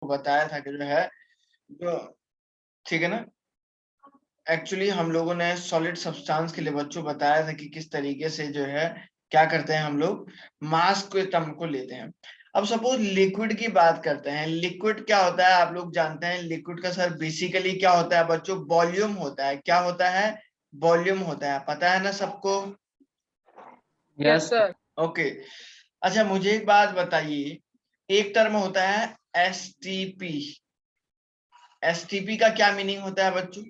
बताया था कि जो है जो, ठीक है ना, एक्चुअली हम लोगों ने सॉलिड सब्सटेंस के लिए बच्चों बताया था कि किस तरीके से जो है क्या करते हैं हम लोग मास के टर्म को लेते हैं। अब सपोज लिक्विड की बात करते हैं। लिक्विड क्या होता है आप लोग जानते हैं। लिक्विड का सर बेसिकली क्या होता है बच्चों, वॉल्यूम होता है। क्या होता है, वॉल्यूम होता है, पता है ना सबको। Yes sir. ओके, अच्छा मुझे एक बात बताइए, एक टर्म होता है एसटीपी। एसटीपी का क्या मीनिंग होता है बच्चों,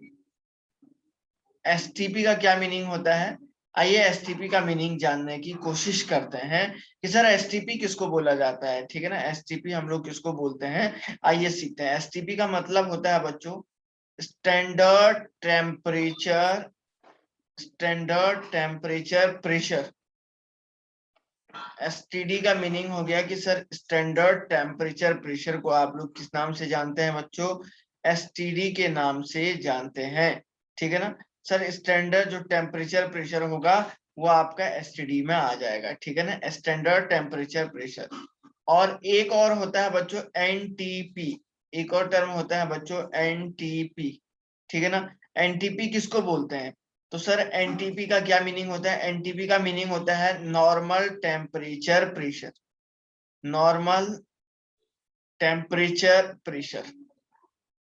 एसटीपी का क्या मीनिंग होता है। आइए एसटीपी का मीनिंग जानने की कोशिश करते हैं कि सर एसटीपी किसको बोला जाता है। ठीक है ना, एसटीपी हम लोग किसको बोलते हैं, आइए सीखते हैं। एसटीपी का मतलब होता है बच्चों standard temperature, standard temperature pressure. STD का मीनिंग हो गया कि सर स्टैंडर्ड टेम्परेचर प्रेशर को आप लोग किस नाम से जानते हैं बच्चों, एसटीडी के नाम से जानते हैं। ठीक है ना सर, स्टैंडर्ड जो टेम्परेचर प्रेशर होगा वो आपका एसटीडी में आ जाएगा। ठीक है ना, स्टैंडर्ड टेम्परेचर प्रेशर। और एक और होता है बच्चों एनटीपी, एक और टर्म होता है बच्चों एनटीपी। ठीक है ना, एनटीपी किसको बोलते हैं, तो सर एनटीपी का क्या मीनिंग होता है। एनटीपी का मीनिंग होता है normal temperature pressure, normal temperature pressure.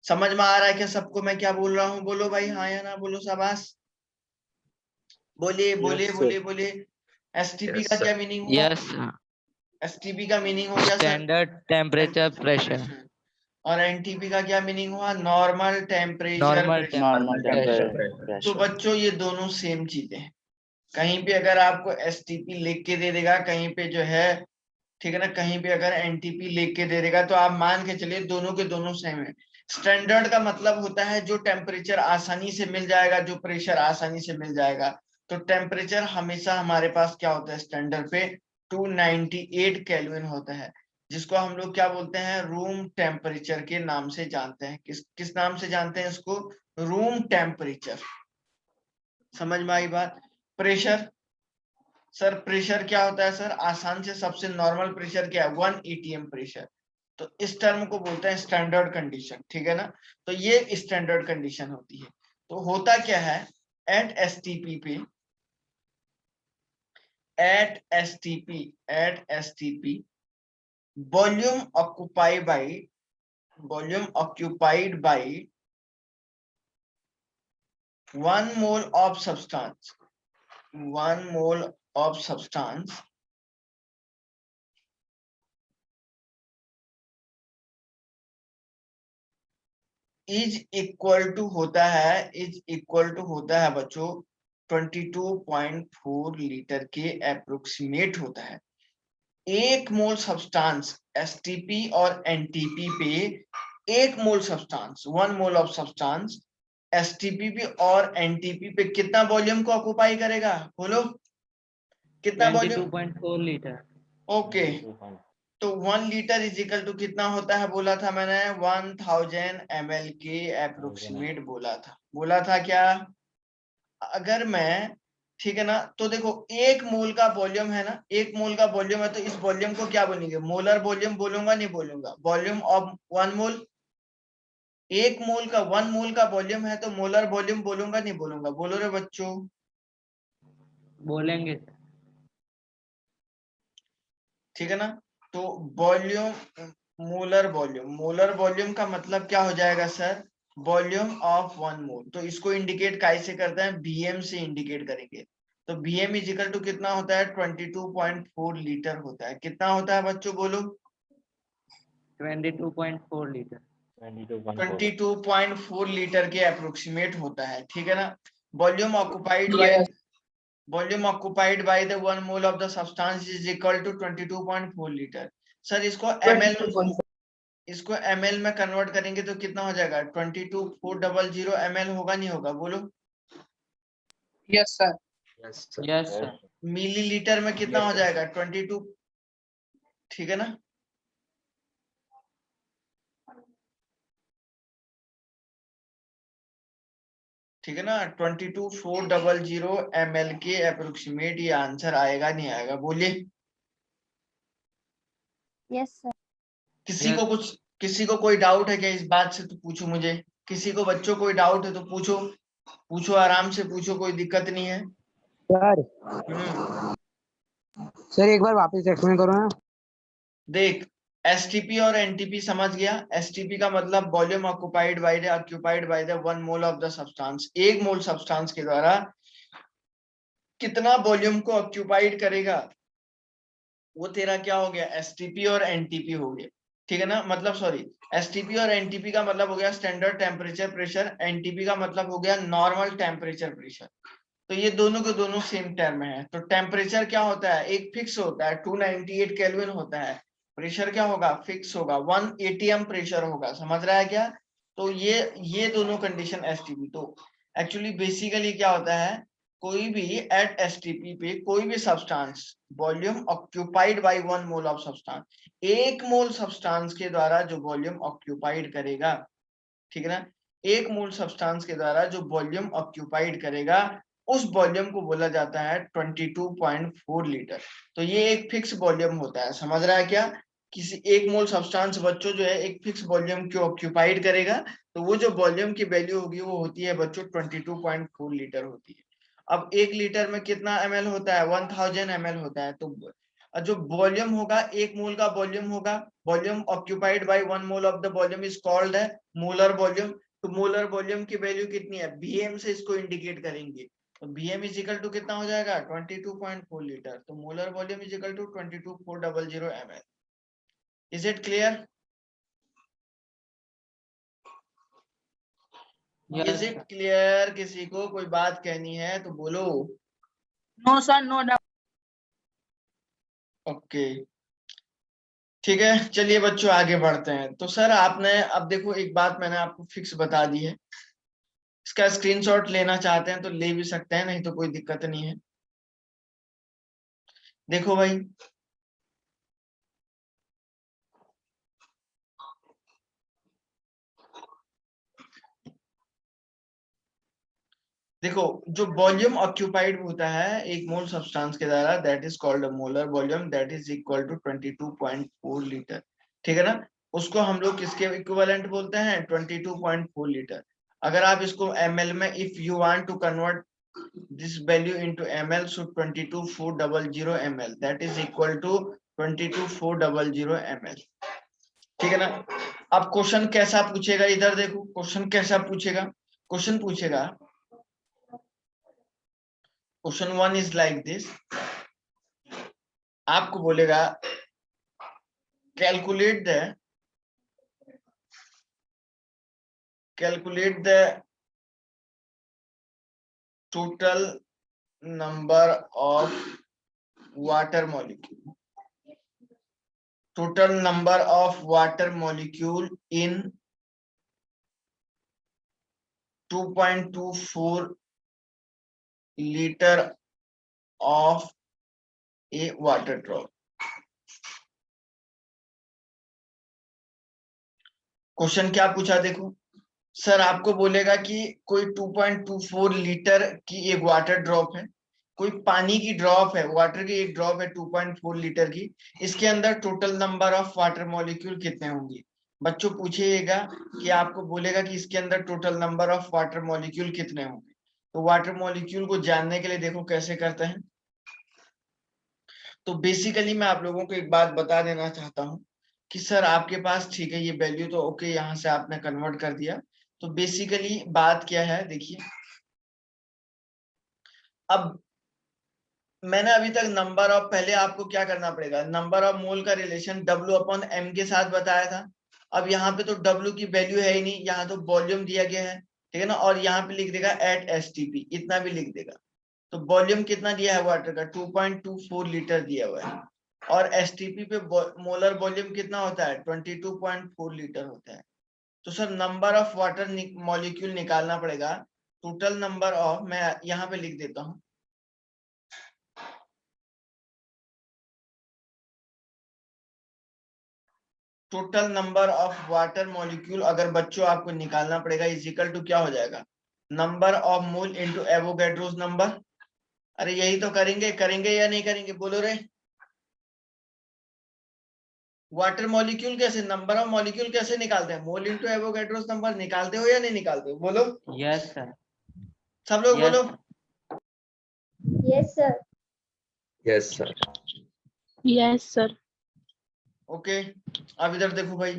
समझ में आ रहा है क्या सबको मैं क्या बोल रहा हूँ, बोलो भाई हाँ या ना, बोलो शाबाश, बोलिए बोलिए बोलिए बोलिए। एसटीपी का क्या मीनिंग हुआ, यस एसटीपी का मीनिंग हो गया सर स्टैंडर्ड टेम्परेचर प्रेशर, और एनटीपी का क्या मीनिंग हुआ, normal temperature normal pressure. Temperature pressure. तो बच्चों ये दोनों सेम चीजें हैं। कहीं पे अगर आपको एसटीपी लिख के दे देगा, कहीं पे जो है ठीक है ना, कहीं पे अगर एनटीपी लिख के दे देगा, तो आप मान के चलिए दोनों के दोनों सेम है। स्टैंडर्ड का मतलब होता है जो टेम्परेचर आसानी से मिल जाएगा, जो प्रेशर आसानी से मिल जाएगा। तो टेम्परेचर हमेशा हमारे पास क्या होता है स्टैंडर्ड पे 298 केल्विन होता है, जिसको हम लोग क्या बोलते हैं, रूम टेम्परेचर के नाम से जानते हैं। किस किस नाम से जानते हैं इसको, रूम टेम्परेचर। समझ में आई बात। प्रेशर, सर प्रेशर क्या होता है सर, आसान से सबसे नॉर्मल प्रेशर क्या है 1 एटीएम प्रेशर। तो इस टर्म को बोलते हैं स्टैंडर्ड कंडीशन। ठीक है ना, तो ये स्टैंडर्ड कंडीशन होती है। तो होता क्या है, एट एसटीपी पे, at STP volume occupied by, volume occupied by 1 mole of substance, 1 mole of substance is equal to होता है, इज इक्वल टू होता है बच्चों 22.4 लीटर के अप्रोक्सीमेट होता है। एक मोल सब्सटेंस एसटीपी और एनटीपी पे, एक mole substance 1 mole of substance STP पे और एनटीपी पे कितना वॉल्यूम को ऑक्युपाई करेगा, बोलो कितना वॉल्यूम। 22.4 लीटर। ओके, तो 1 लीटर इज इक्वल टू कितना होता है, बोला था मैंने 1000 ml के अप्रोक्सीमेट बोला था क्या। अगर मैं, ठीक है ना, तो देखो एक मोल का वॉल्यूम है ना, एक मोल का वॉल्यूम है, तो इस वॉल्यूम को क्या बोलेंगे, मोलर वॉल्यूम बोलूंगा नहीं बोलूंगा, वॉल्यूम ऑफ 1 मोल। एक मोल का 1 मोल का वॉल्यूम है तो मोलर वॉल्यूम बोलूंगा नहीं बोलूंगा, बोलो रे बच्चों। बोलेंगे। ठीक है ना, तो volume, molar volume, molar volume का मतलब क्या हो जाएगा सर, वॉल्यूम ऑफ 1 मोल। तो इसको इंडिकेट कैसे करते हैं, बीएम से इंडिकेट करेंगे। तो बीएम इज इक्वल टू कितना होता है 22.4 लीटर होता है। कितना होता है बच्चों बोलो, 22.4 लीटर। 22.4 लीटर के अप्रोक्सीमेट होता है। ठीक है ना, volume occupied by, volume occupied by the 1 mole of the substance is equal to 22.4 litre. Sir इसको एमएल, इसको एमएल में कन्वर्ट करेंगे तो कितना हो जाएगा 22,400 ml होगा नहीं होगा, बोलो। Yes sir. Yes sir. Millilitre में कितना हो जाएगा 22, ठीक है ना। ठीक है ना, 22,400 ml के अप्रोक्सीमेट ये आंसर आएगा नहीं आएगा, बोलिए। Yes sir. किसी को कुछ किसी को कोई डाउट है क्या इस बात से? तो पूछो मुझे, किसी को बच्चों कोई डाउट है तो पूछो, पूछो आराम से पूछो, कोई दिक्कत नहीं है। सर हम्म, सर एक बार वापस एक्सप्लेन करो ना। देख, एसटीपी और एनटीपी समझ गया। एसटीपी का मतलब volume occupied by the 1 mole of the substance. 1 mole substance के द्वारा कितना वॉल्यूम को ऑक्युपाइड करेगा, वो तेरा क्या हो गया, एसटीपी और एनटीपी हो गया। ठीक है ना, मतलब सॉरी, एसटीपी और एनटीपी का मतलब हो गया स्टैंडर्ड टेम्परेचर प्रेशर, एनटीपी का मतलब हो गया नॉर्मल टेम्परेचर प्रेशर। तो ये दोनों के दोनों सेम टर्म है। तो टेम्परेचर क्या होता है, एक फिक्स होता है 298 केल्विन होता है। प्रेशर क्या होगा, फिक्स होगा 1 एटीएम प्रेशर होगा। समझ रहा है क्या? तो ये दोनों कंडीशन एसटीपी। तो एक्चुअली बेसिकली क्या होता है, कोई भी एट एसटीपी पे कोई भी substance volume occupied by 1 mole of substance, 1 mole substance के द्वारा जो वॉल्यूम ऑक्यूपाइड करेगा, ठीक है ना, 1 मोल सब्सटेंस के द्वारा जो वॉल्यूम ऑक्यूपाइड करेगा, उस वॉल्यूम को बोला जाता है 22.4 लीटर। तो ये एक फिक्स वॉल्यूम होता है। समझ रहा है क्या? किसी 1 मोल सब्सटेंस बच्चों जो है एक फिक्स वॉल्यूम को ऑक्यूपाइड करेगा, तो वो जो वॉल्यूम की वैल्यू होगी वो होती है बच्चों 22.4 लीटर होती है। अब 1 लीटर में कितना ml होता है, 1000 ml होता है। तो जो वॉल्यूम होगा, 1 मोल का वॉल्यूम होगा, volume occupied by 1 mole of the volume is called है मोलर वॉल्यूम। तो मोलर वॉल्यूम की वैल्यू कितनी है, बीएम से इसको इंडिकेट करेंगे। तो बीएम इज इक्वल टू कितना हो जाएगा, 22.4 लीटर। तो molar volume is equal to 22,400 ml। Is it clear? Yes, is it clear? किसी को कोई बात कहनी है तो बोलो। no sir, no doubt. Okay, ठीक है, चलिए बच्चों आगे बढ़ते हैं। तो सर आपने अब देखो, एक बात मैंने आपको फिक्स बता दी है, इसका स्क्रीनशॉट लेना चाहते हैं तो ले भी सकते हैं, नहीं तो कोई दिक्कत नहीं है। देखो भाई, देखो, जो वॉल्यूम ऑक्यूपाइड होता है 1 मोल सब्सटेंस के द्वारा, that is called a molar volume, that is equal to 22.4 litre. ठीक है ना, उसको हम लोग किसके इक्विवेलेंट बोलते हैं, 22.4 लीटर। अगर आप इसको ml में, if you want to convert this value into ml, so 22400 ml, that is equal to 22400 ml। ठीक है ना। अब क्वेश्चन कैसा पूछेगा, इधर देखो क्वेश्चन कैसा पूछेगा। क्वेश्चन पूछेगा, क्वेश्चन 1 इज लाइक दिस, आपको बोलेगा calculate the total number of water molecule, total number of water molecule in 2.24 liter of a water drop। Question क्या पूछा देखो, सर आपको बोलेगा कि कोई 2.24 लीटर की एक वाटर ड्रॉप है, कोई पानी की ड्रॉप है, वाटर की एक ड्रॉप है 2.4 लीटर की, इसके अंदर total number of water molecule कितने होंगे। बच्चों पूछिएगा कि आपको बोलेगा कि इसके अंदर total number of water molecule कितने होंगे। तो वाटर मॉलिक्यूल को जानने के लिए देखो कैसे करते हैं। तो बेसिकली मैं आप लोगों को एक बात बता देना चाहता हूँ कि सर आपके पास, ठीक है, ये वैल्यू तो ओके, यहाँ से आपने कन्वर्ट कर दिया। तो बेसिकली बात क्या है, देखिए, अब मैंने अभी तक नंबर ऑफ, पहले आपको क्या करना पड़ेगा, नंबर ऑफ मोल का रिलेशन W/M के साथ बताया था। अब यहाँ पे तो W की वैल्यू है ही नहीं, यहाँ तो वॉल्यूम दिया गया है, ठीक है ना, और यहाँ पे लिख देगा एट STP, इतना भी लिख देगा। तो वॉल्यूम कितना दिया है वाटर का, 2.24 लीटर दिया हुआ है, और STP पे मोलर वॉल्यूम कितना होता है, 22.4 लीटर होता है। तो sir number of water molecule निकालना पड़ेगा। टोटल नंबर ऑफ, मैं यहाँ पे लिख देता हूँ, total number of water molecule अगर बच्चों आपको निकालना पड़ेगा, इज इक्वल टू क्या हो जाएगा, number of mole into Avogadro's number. अरे यही तो करेंगे, करेंगे या नहीं करेंगे, बोलो रे। वाटर मॉलिक्यूल कैसे, नंबर ऑफ मॉलिक्यूल कैसे निकालते हैं, मोल इनटू एवोगैड्रोस नंबर निकालते हो या नहीं निकालते हो, बोलो यस सर। सब लोग बोलो। Yes, sir. Yes sir. Yes, sir. Okay, अब इधर देखो भाई,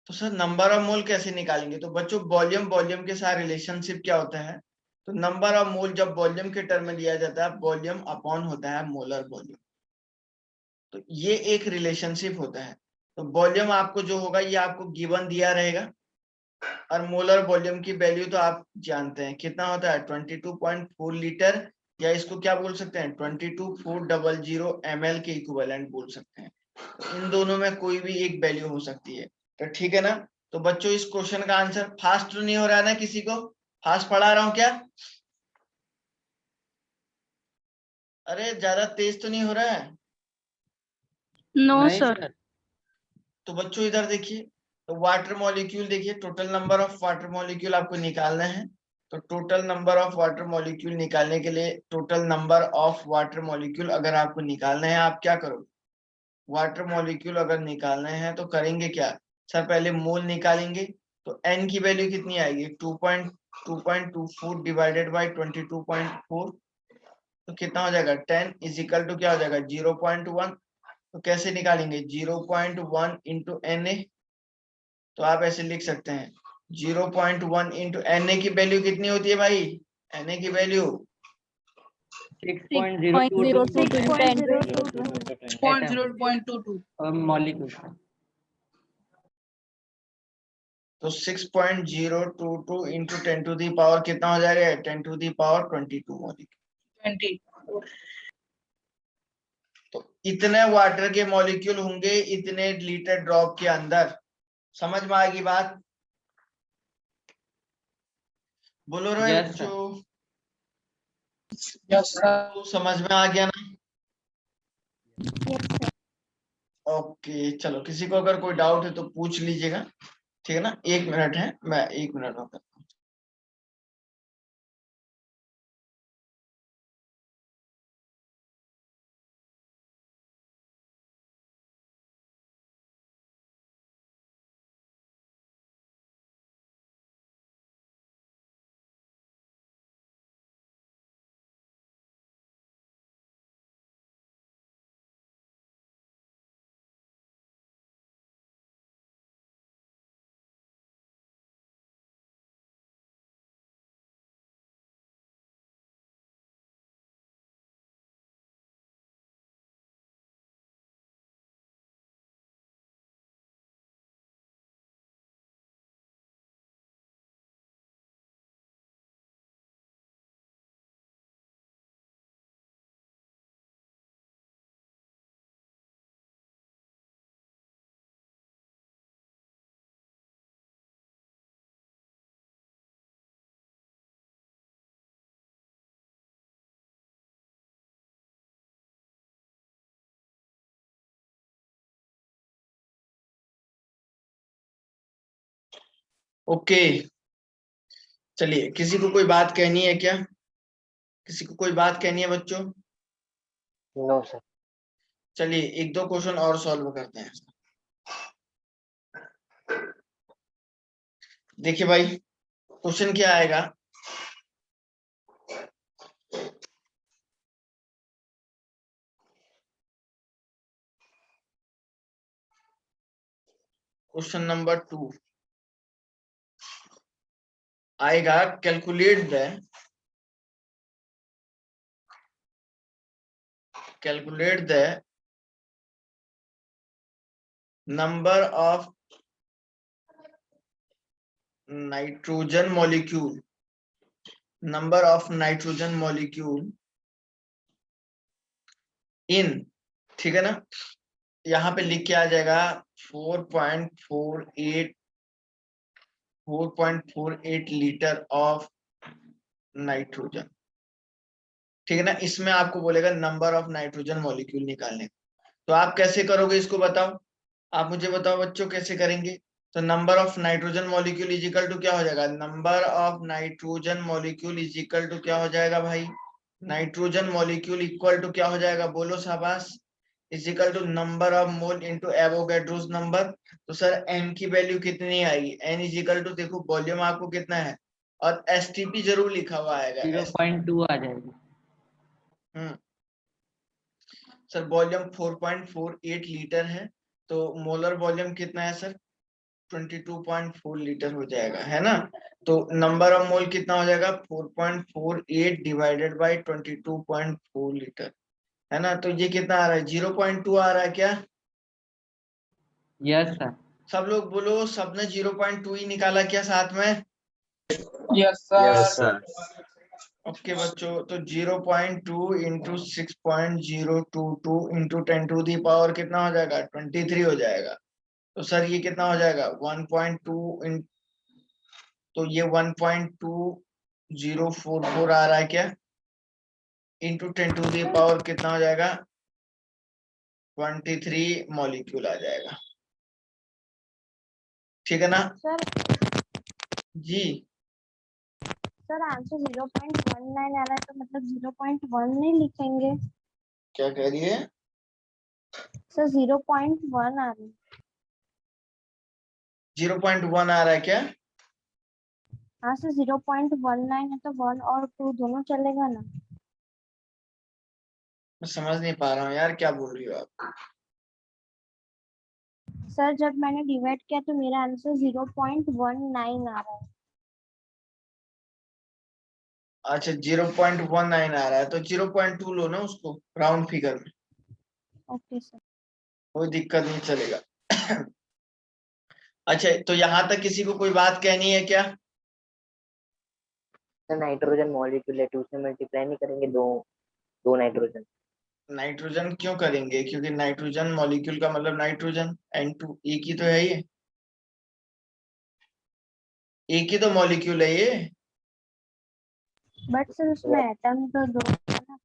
तो सर नंबर ऑफ मोल कैसे निकालेंगे, तो बच्चों वॉल्यूम वॉल्यूम के साथ रिलेशनशिप क्या होता है, तो नंबर ऑफ मोल जब वॉल्यूम के टर्म में लिया जाता है, वॉल्यूम अपॉन होता है मोलर वॉल्यूम, तो ये एक रिलेशनशिप होता है। तो वॉल्यूम आपको जो होगा ये आपको गिवन दिया रहेगा, और मोलर वॉल्यूम की वैल्यू तो आप जानते हैं कितना होता है 22.4 लीटर, या इसको क्या बोल सकते हैं 22,400 ml के इक्विवेलेंट बोल सकते हैं। तो इन दोनों में कोई भी एक वैल्यू हो सकती है, तो ठीक है ना। तो बच्चों इस क्वेश्चन का आंसर फास्ट नहीं हो रहा है ना, किसी को फास्ट पढ़ा रहा हूं क्या, अरे ज्यादा तेज तो नहीं हो रहा है। No, नहीं sir. सर। तो बच्चों इधर देखिए, तो वाटर मॉलिक्यूल देखिए, total number of water molecule आपको निकालना है। तो total number of water molecule निकालने के लिए, total number of water molecule अगर आपको निकालना है, आप क्या करोगे, वाटर मॉलिक्यूल अगर निकालना है तो करेंगे क्या, सर पहले मोल निकालेंगे। तो n की वैल्यू कितनी आएगी 2.24 डिवाइडेड बाई 22.4, तो कितना हो जाएगा 10 इज इक्वल टू क्या हो जाएगा 0.1। तो कैसे निकालेंगे 0.1 इंटू NA, तो आप ऐसे लिख सकते हैं 0.1 इंटू NA की वैल्यू कितनी होती है भाई, NA की वैल्यू 6.022 मॉलिक्यूल। तो 6.022 इंटू 10 टू दी पावर कितना हो जाएगा 10 टू दी पावर 22 मॉलिक्यूल। 20. तो इतने वाटर के मॉलिक्यूल होंगे इतने लीटर ड्रॉप के अंदर, समझ में आएगी बात, बोलो रे Yes, sir. बच्चों, Yes, sir. तो समझ में आ गया ना। Yes, sir. ओके चलो, किसी को अगर कोई डाउट है तो पूछ लीजिएगा, ठीक है ना, 1 मिनट है, मैं 1 मिनट में करता हूं। ओके चलिए, किसी को कोई बात कहनी है क्या, किसी को कोई बात कहनी है बच्चों, नो सर। चलिए 1-2 क्वेश्चन और सॉल्व करते हैं। देखिए भाई क्वेश्चन क्या आएगा, क्वेश्चन नंबर 2 आएगा, calculate the number of nitrogen molecule, number of nitrogen molecule इन, ठीक है ना, यहाँ पे लिख के आ जाएगा 4.48 लीटर ऑफ नाइट्रोजन, ठीक है ना। इसमें आपको बोलेगा नंबर ऑफ नाइट्रोजन मॉलिक्यूल निकालने, तो आप कैसे करोगे इसको बताओ, आप मुझे बताओ बच्चों कैसे करेंगे। तो number of nitrogen molecule is equal to क्या हो जाएगा, number of nitrogen molecule is equal to क्या हो जाएगा भाई, नाइट्रोजन मॉलिक्यूल इक्वल टू क्या हो जाएगा, बोलो शाबाश, is equal to number of mole into Avogadro's number. तो सर n की वैल्यू कितनी आएगी, n इज इक्वल टू, देखो वॉल्यूम आपको कितना है और एसटीपी जरूर लिखा हुआ आएगा। 0.2 आ जाएगी। सर वॉल्यूम 4.48 लीटर है, तो मोलर वॉल्यूम कितना है सर, 22.4 लीटर हो जाएगा, है ना। तो नंबर ऑफ मोल कितना हो जाएगा, 4.48 डिवाइडेड बाई 22.4 लीटर, है ना। तो ये कितना आ रहा है, 0.2 आ रहा है क्या। Yes sir. सब लोग बोलो, सबने 0.2 ही निकाला क्या साथ में। Yes Yes, sir. ओके बच्चों, तो 0.2 into 6.022 into 10 to the power कितना हो जाएगा, 23 हो जाएगा। तो सर ये कितना हो जाएगा 1.2 तो ये 1.2044 आ रहा है क्या, इंटू 10 टू दी पावर कितना हो जाएगा, 23 मॉलिक्यूल आ जाएगा, ठीक है ना सर जी। सर आंसर 0.19 आ रहा है, तो मतलब 0.1 नहीं लिखेंगे। क्या कह रही है, सर 0.1 आ रही है। 0.1 आ रहा है क्या। हाँ सर 0.19 है, तो 1 और 2 दोनों चलेगा ना। मैं समझ नहीं पा रहा हूँ यार, क्या बोल रही हो आप। सर जब मैंने डिवाइड किया तो मेरा आंसर 0.19 आ रहा है। अच्छा 0.19 आ रहा है, तो 0.2 लो ना उसको राउंड फिगर में, ओके सर। कोई दिक्कत नहीं, चलेगा। अच्छा तो यहाँ तक किसी को कोई बात कहनी है क्या। सर नाइट्रोजन मॉलिक्यूल है, 2 से मल्टीप्लाई नहीं करेंगे, दो नाइट्रोजन। नाइट्रोजन क्यों करेंगे, क्योंकि नाइट्रोजन मॉलिक्यूल का मतलब नाइट्रोजन, N2 एक ही तो है ये, एक ही तो मॉलिक्यूल है ये। बट सर उसमें एटम तो दो है ना।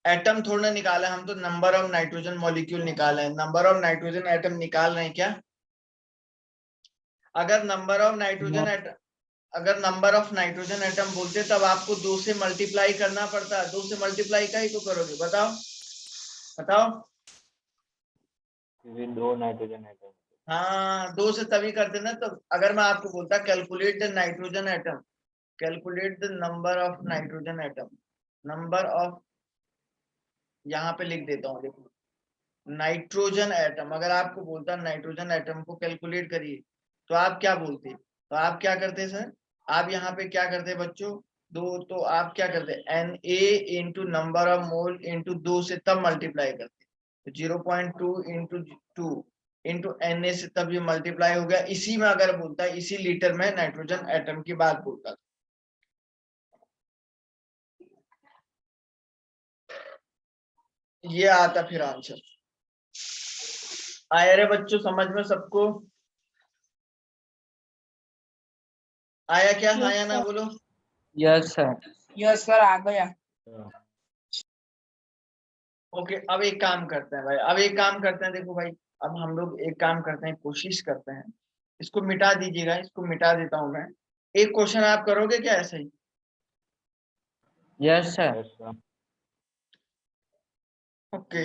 एटम थोड़ा निकाला हम तो, नंबर ऑफ नाइट्रोजन मॉलिक्यूल निकाला है, नंबर ऑफ नाइट्रोजन एटम निकाल रहे हैं क्या। अगर नंबर ऑफ नाइट्रोजन एटम, अगर नंबर ऑफ नाइट्रोजन एटम बोलते तब आपको 2 से मल्टीप्लाई करना पड़ता, 2 से मल्टीप्लाई का ही तो करोगे, बताओ बताओ। दो नाइट्रोजन एटम। हाँ 2 से तभी करते ना, तो अगर मैं आपको बोलता calculate the nitrogen atom, calculate the number of nitrogen atom, number of, यहाँ पे लिख देता हूँ देखो, नाइट्रोजन एटम, अगर आपको बोलता नाइट्रोजन एटम को कैलकुलेट करिए, तो आप क्या बोलते, तो आप क्या करते सर, आप यहाँ पे क्या करते बच्चों, दो, तो आप क्या करते Na into number of mole into 2 से तब मल्टीप्लाई करते, तो 0.2 इंटू 2 इंटू Na से तब ये मल्टीप्लाई हो गया, इसी में अगर बोलता है, इसी लीटर में नाइट्रोजन एटम की बात बोलता था। ये आता फिर आंसर। आया रे बच्चों समझ में सबको, आया क्या, हाँ या ना बोलो। Yes sir. यस सर आ गया। ओके अब एक काम करते हैं भाई, अब एक काम करते हैं, देखो भाई, अब हम लोग एक काम करते हैं, कोशिश करते हैं, इसको मिटा दीजिएगा, इसको मिटा देता हूं मैं। एक क्वेश्चन आप करोगे क्या ऐसे ही। Yes sir. Okay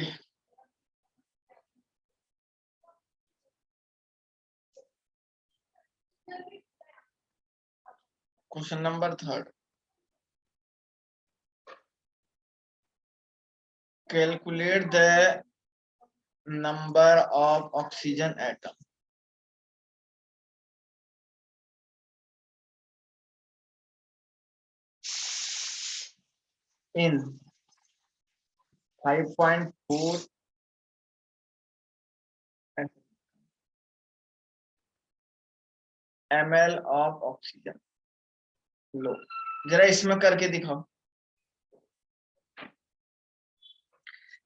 question number 3, calculate the number of oxygen atom in 5.4 ml of oxygen. लो जरा इसमें करके दिखाओ,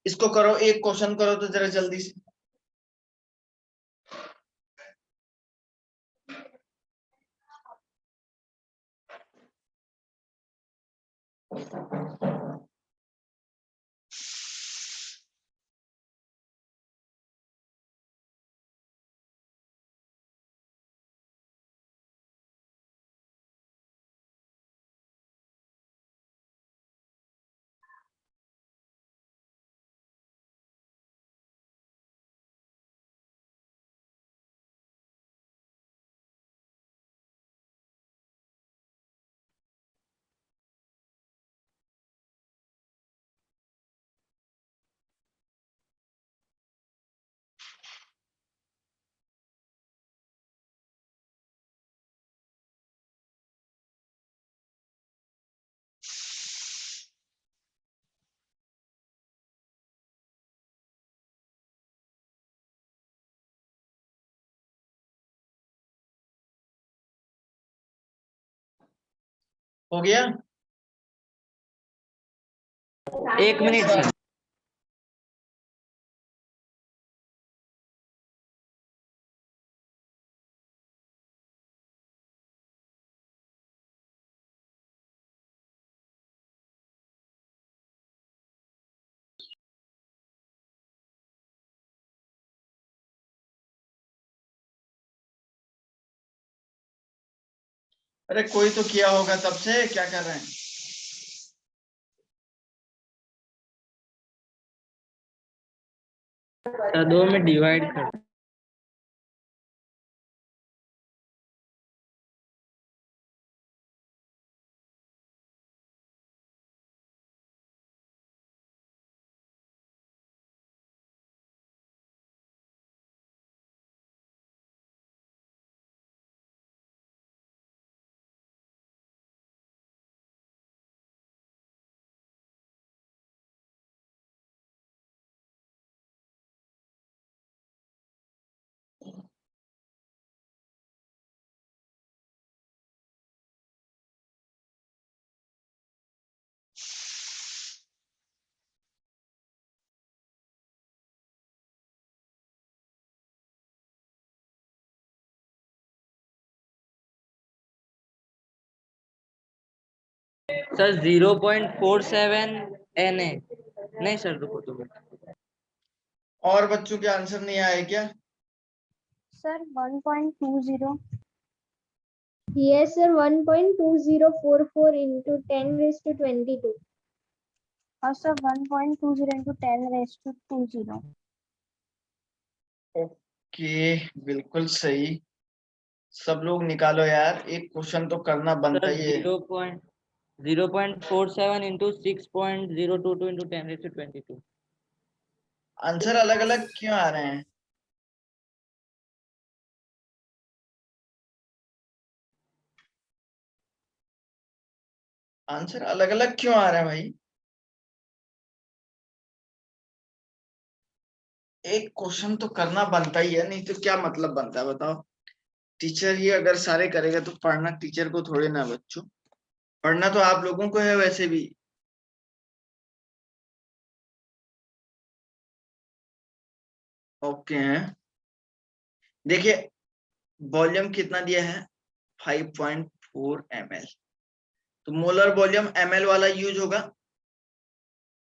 इसको करो, एक क्वेश्चन करो तो जरा जल्दी से। हो गया? 1 मिनट सर। अरे कोई तो किया होगा तब से, क्या कर रहे हैं? सर 2 में डिवाइड कर। Sir 0.47 Na। नहीं सर रुको तो। और बच्चों के आंसर नहीं आए क्या? Sir 1.20। Yes, sir. 1.2044 into 10 raised to 22. और sir 1.20 into 10 raised to 20। Okay, बिल्कुल सही। सब लोग निकालो यार, एक क्वेश्चन तो करना बनता सर ही है। 0.47 into 6.022 into 10 raised to 22। Answer अलग अलग क्यों आ रहे हैं? आंसर अलग अलग क्यों आ रहा है भाई? एक क्वेश्चन तो करना बनता ही है, नहीं तो क्या मतलब बनता है बताओ? टीचर ही अगर सारे करेगा तो पढ़ना टीचर को थोड़े ना बच्चों, पढ़ना तो आप लोगों को है वैसे भी। ओके हैं, देखिए वॉल्यूम कितना दिया है 5.4 ml, तो मोलर वॉल्यूम ml वाला यूज होगा।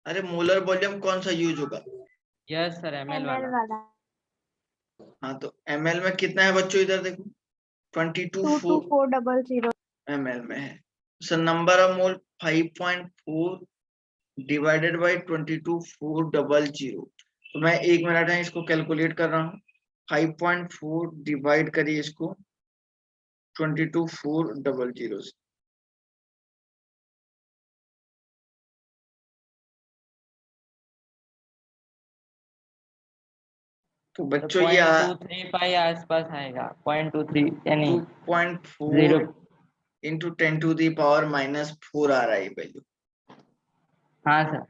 अरे मोलर वॉल्यूम कौन सा यूज होगा? यस सर ml ml वाला। वाला हाँ तो ml में कितना है बच्चों, इधर देखो 22400 ml में है। So number of mole 5.4 divided by 22400। तो मैं 1 मिनट है इसको कैलकुलेट कर रहा हूँ। 5.4 डिवाइड करिए इसको 22400 से। तो बच्चों ये 0.235 आसपास आएगा। 0.23 यानी 2.4 इंटू 10 टू दी पावर -4 आ रहा है वैल्यू। हाँ सर।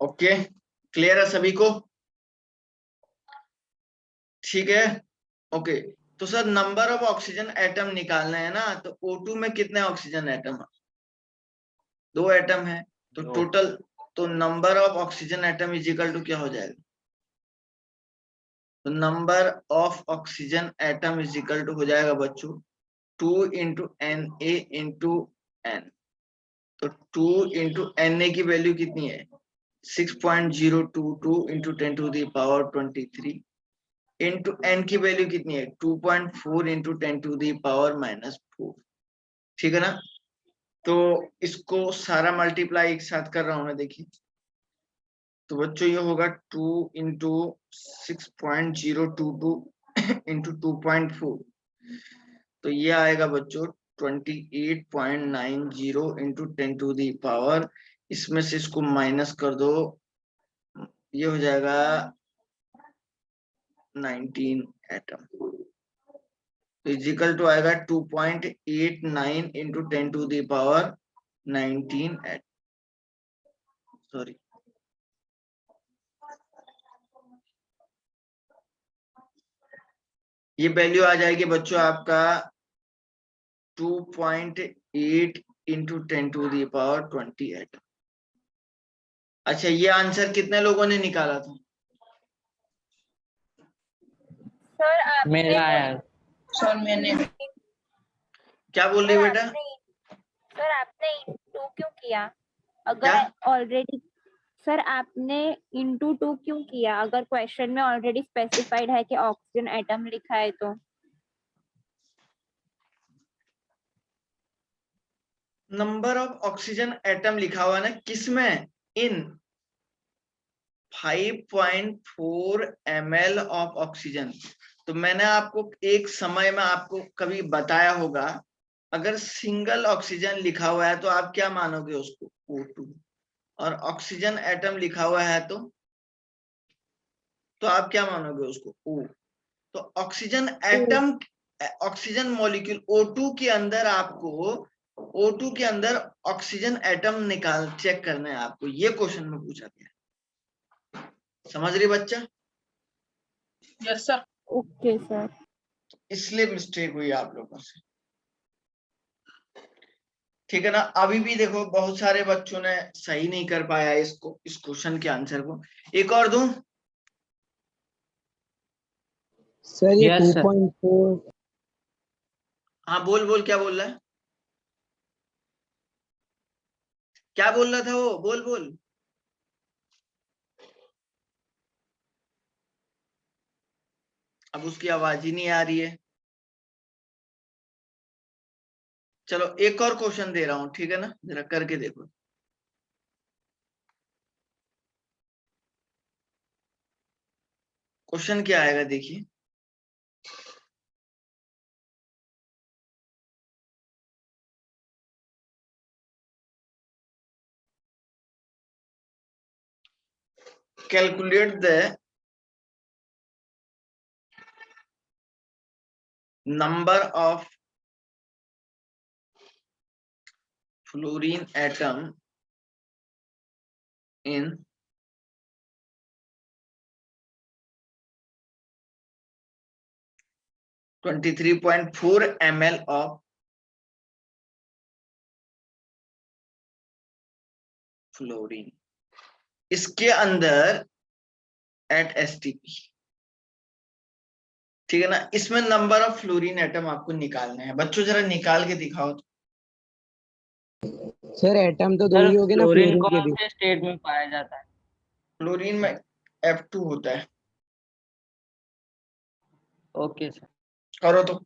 ओके, क्लियर है सभी को? ठीक है, ओके। तो sir number of oxygen atom निकालना है ना, तो O2 में कितने ऑक्सीजन एटम है? 2 एटम है, तो दो। टोटल, तो number of oxygen atom is equal to क्या हो जाएगा? तो number of oxygen atom is equal to हो जाएगा बच्चों 2 इंटू Na इंटू n। तो 2 इंटू Na की वैल्यू कितनी है 6.022 into 10 to the power 23 into n की वैल्यू कितनी है 2.4 इंटू 10 टू दी पावर -4। ठीक है ना? तो इसको सारा मल्टीप्लाई एक साथ कर रहा हूं मैं, देखिए। तो बच्चों ये होगा 2 इंटू 6.022 इंटू 2.4, तो ये आएगा बच्चों 28.90 इंटू 10 टू दी पावर, इसमें से इसको माइनस कर दो, ये हो जाएगा 19 एटम। तो इजिकल टू आएगा 2.89 into 10 to the power 19 atom, sorry ये वैल्यू आ जाएगी बच्चों आपका 2.89 इंटू 10⁻20 एटम। अच्छा, ये आंसर कितने लोगों ने निकाला था? सर आपने मेरा आया। सर मैंने क्या बोल रही बेटा? सर आपने इंटू क्यों किया? क्या? अगर ऑलरेडी सर आपने इंटू 2 क्यों किया? अगर क्वेश्चन में ऑलरेडी स्पेसिफाइड है कि ऑक्सीजन एटम लिखा है तो। नंबर ऑफ ऑक्सीजन एटम लिखा हुआ है ना, किसमें? इन 5.4 ml ऑफ ऑक्सीजन। तो मैंने आपको एक समय में आपको कभी बताया होगा, अगर सिंगल ऑक्सीजन लिखा हुआ है तो आप क्या मानोगे उसको? O2। और ऑक्सीजन एटम लिखा हुआ है तो आप क्या मानोगे उसको? O। तो oxygen atom, oxygen molecule O2 के अंदर आपको, O2 के अंदर ऑक्सीजन एटम निकाल चेक करना है आपको। ये क्वेश्चन में पूछा गया। समझ रही बच्चा? Yes sir. Okay sir. इसलिए मिस्टेक हुई आप लोगों से, ठीक है ना? अभी भी देखो बहुत सारे बच्चों ने सही नहीं कर पाया इसको, इस क्वेश्चन के आंसर को। एक और दूं? सर ये Yes, sir. 2.4 हाँ बोल बोल, क्या बोल रहा है? क्या बोल रहा था वो? बोल बोल। अब उसकी आवाज ही नहीं आ रही है। चलो एक और क्वेश्चन दे रहा हूं, ठीक है ना? जरा करके देखो। क्वेश्चन क्या आएगा देखिए। Calculate the number of fluorine atom in 23.4 ml of fluorine, इसके अंदर एट एसटीपी, ठीक है ना? इसमें नंबर ऑफ फ्लोरीन एटम आपको निकालने हैं। बच्चों जरा निकाल के दिखाओ तो। सर एटम तो दो सर ही हो गए ना फ्लोरीन फ्लोरीन के कौन भी। से स्टेट में पाया जाता है? फ्लोरीन में F2 होता है। Okay sir. करो तो।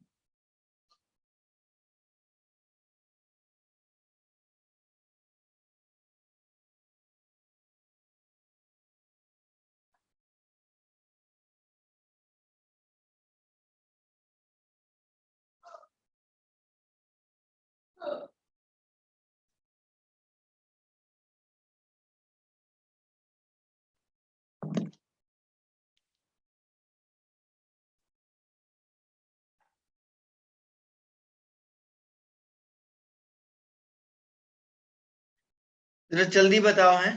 जरा जल्दी बताओ हैं।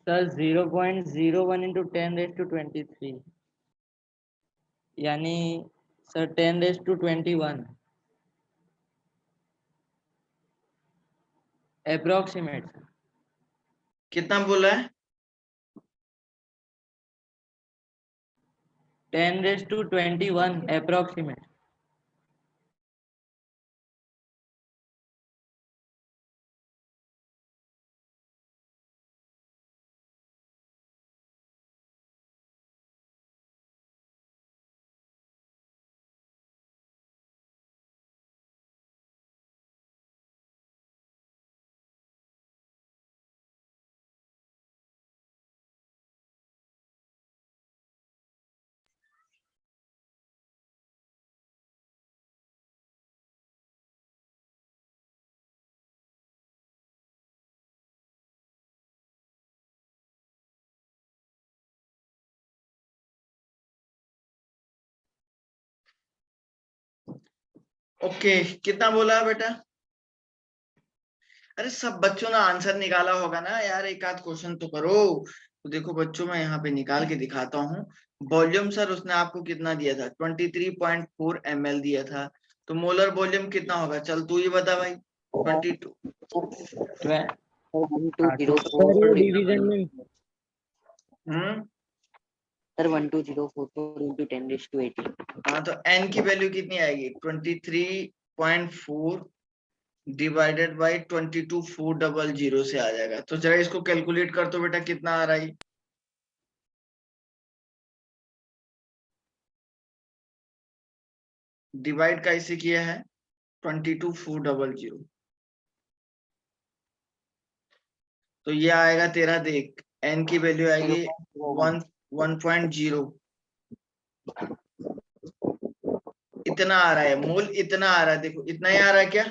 सर 0.01 into 10⁻23, यानी सर 10⁻21 अप्रोक्सीमेट। कितना बोला है? 10⁻21 अप्रोक्सीमेट। ओके, कितना बोला बेटा? अरे सब बच्चों ने आंसर निकाला होगा ना यार, एक आध क्वेश्चन तो करो। तो देखो बच्चों, मैं यहाँ पे निकाल के दिखाता हूँ। वॉल्यूम सर उसने आपको कितना दिया था? 23.4 ml दिया था। तो मोलर वॉल्यूम कितना होगा? चल तू ही बता भाई। 22। सर ये डिवीजन में सर 12044 into 10⁻18। हाँ, तो n की वैल्यू कितनी आएगी? 23.4 डिवाइडेड बाई 22,400 से आ जाएगा। तो जरा इसको कैलकुलेट कर तो बेटा, कितना आ रहा है? डिवाइड कैसे किया है? 22,400। तो ये आएगा तेरा, देख n की वैल्यू आएगी 1.0। इतना आ रहा है मोल, इतना आ रहा है। देखो इतना ही आ रहा है क्या?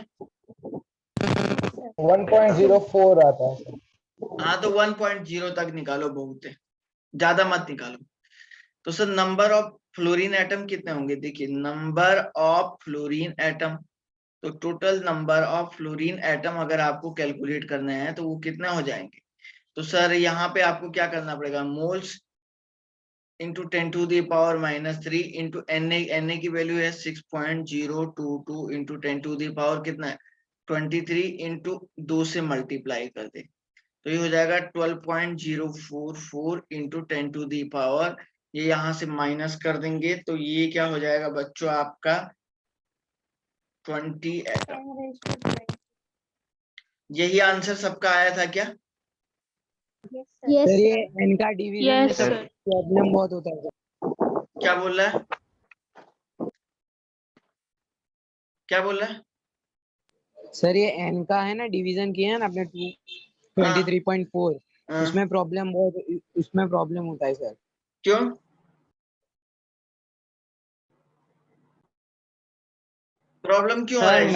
1.04 आता है। हाँ, तो 1.0 तक निकालो, बहुत है, ज्यादा मत निकालो। तो sir number of fluorine atom कितने होंगे? देखिए, नंबर ऑफ फ्लोरीन एटम, तो total number of fluorine atom अगर आपको कैलकुलेट करना है तो वो कितने हो जाएंगे? तो सर यहाँ पे आपको क्या करना पड़ेगा? मोल्स इंटू 10⁻³ इंटू Na की वैल्यू है 6.022 इंटू 10⁻, कितना है? 23 इंटू 2 से मल्टीप्लाई कर दे तो ये हो जाएगा 12.044 इंटू 10⁻। ये यहाँ से माइनस कर देंगे तो ये क्या हो जाएगा बच्चों आपका? 20 एटम। यही आंसर सबका आया था क्या? Yes, सर ये sir. n का डिवीजन में Yes, सब sir. प्रॉब्लम बहुत होता है। क्या बोल रहा है? क्या बोल रहा है? सर ये n का है ना, डिवीजन किया है ना आपने 23.4, हाँ, उसमें प्रॉब्लम होता है सर। क्यों? प्रॉब्लम क्यों हो रहा सर है?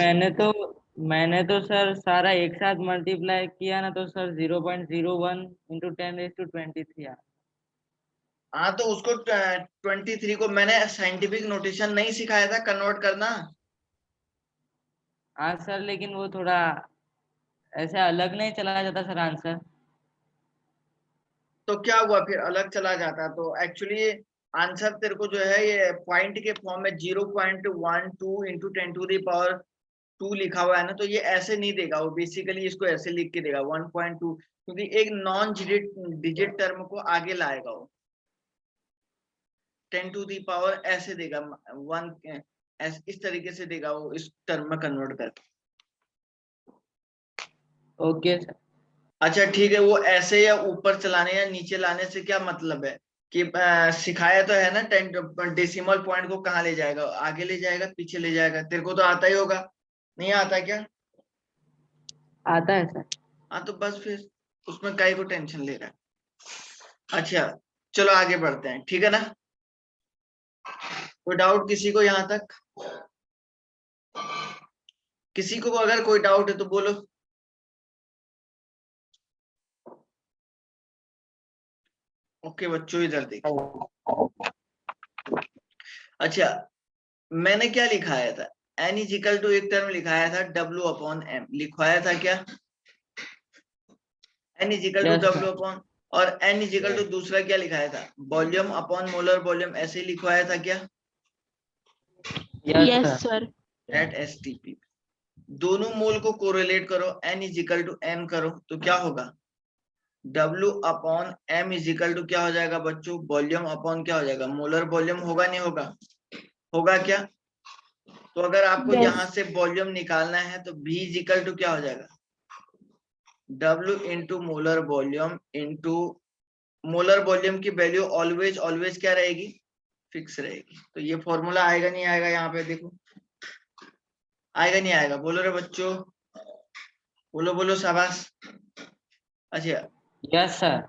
मैंने तो सर सारा एक साथ मल्टीप्लाई किया ना, तो सर 0.01 इंटू 10⁻23 आया। हाँ, तो उसको 23 को मैंने साइंटिफिक नोटेशन नहीं सिखाया था कन्वर्ट करना? हाँ सर, लेकिन वो थोड़ा ऐसे अलग नहीं चला जाता सर आंसर। तो क्या हुआ फिर अलग चला जाता? तो एक्चुअली आंसर तेरे को जो है ये पॉइंट के फॉर्म में 0.12 इंटू 10⁻² लिखा हुआ है ना, तो ये ऐसे नहीं देगा वो, बेसिकली इसको ऐसे लिख के देगा 1.2, क्योंकि एक नॉन डिजिट टर्म को आगे लाएगा वो। 10⁻ ऐसे देगा, 1 इस तरीके से देगा वो, इस टर्म में कन्वर्ट करके। Okay sir. अच्छा ठीक है, वो ऐसे या ऊपर चलाने या नीचे लाने से क्या मतलब है कि सिखाया तो है ना 10 डेसिमल पॉइंट को कहाँ ले जाएगा? आगे ले जाएगा, पीछे ले जाएगा? तेरे को तो आता ही होगा, नहीं आता क्या? आता है सर। हाँ, तो बस फिर उसमें काहे को टेंशन ले रहा है? अच्छा चलो आगे बढ़ते हैं, ठीक है ना? कोई डाउट किसी को यहाँ तक? किसी को अगर कोई डाउट है तो बोलो। ओके बच्चों, इधर देखो। अच्छा, मैंने क्या लिखाया था? n इज इक्वल टू, एक टर्म लिखाया था W/m, लिखवाया था क्या? n is equal to Yes, sir. W/, और n इज इक्वल टू दूसरा क्या लिखाया था? वॉल्यूम अपॉन मोलर वॉल्यूम, ऐसे ही लिखवाया था क्या? Yes, sir. At STP। दोनों मोल को कोरिलेट करो, n is equal to m करो, तो क्या होगा? W/m इज इक्वल टू क्या हो जाएगा बच्चों? वॉल्यूम अपॉन क्या हो जाएगा? Molar volume. होगा नहीं होगा? होगा क्या? तो अगर आपको Yes. यहां से वॉल्यूम निकालना है तो V इज इक्वल टू क्या हो जाएगा? W into molar volume into molar volume की वैल्यू ऑलवेज क्या रहेगी? फिक्स रहेगी। तो ये फॉर्मूला आएगा नहीं आएगा? यहाँ पे देखो, आएगा नहीं आएगा? बोलो रे बच्चों, बोलो बोलो, शाबाश। अच्छा, यस सर।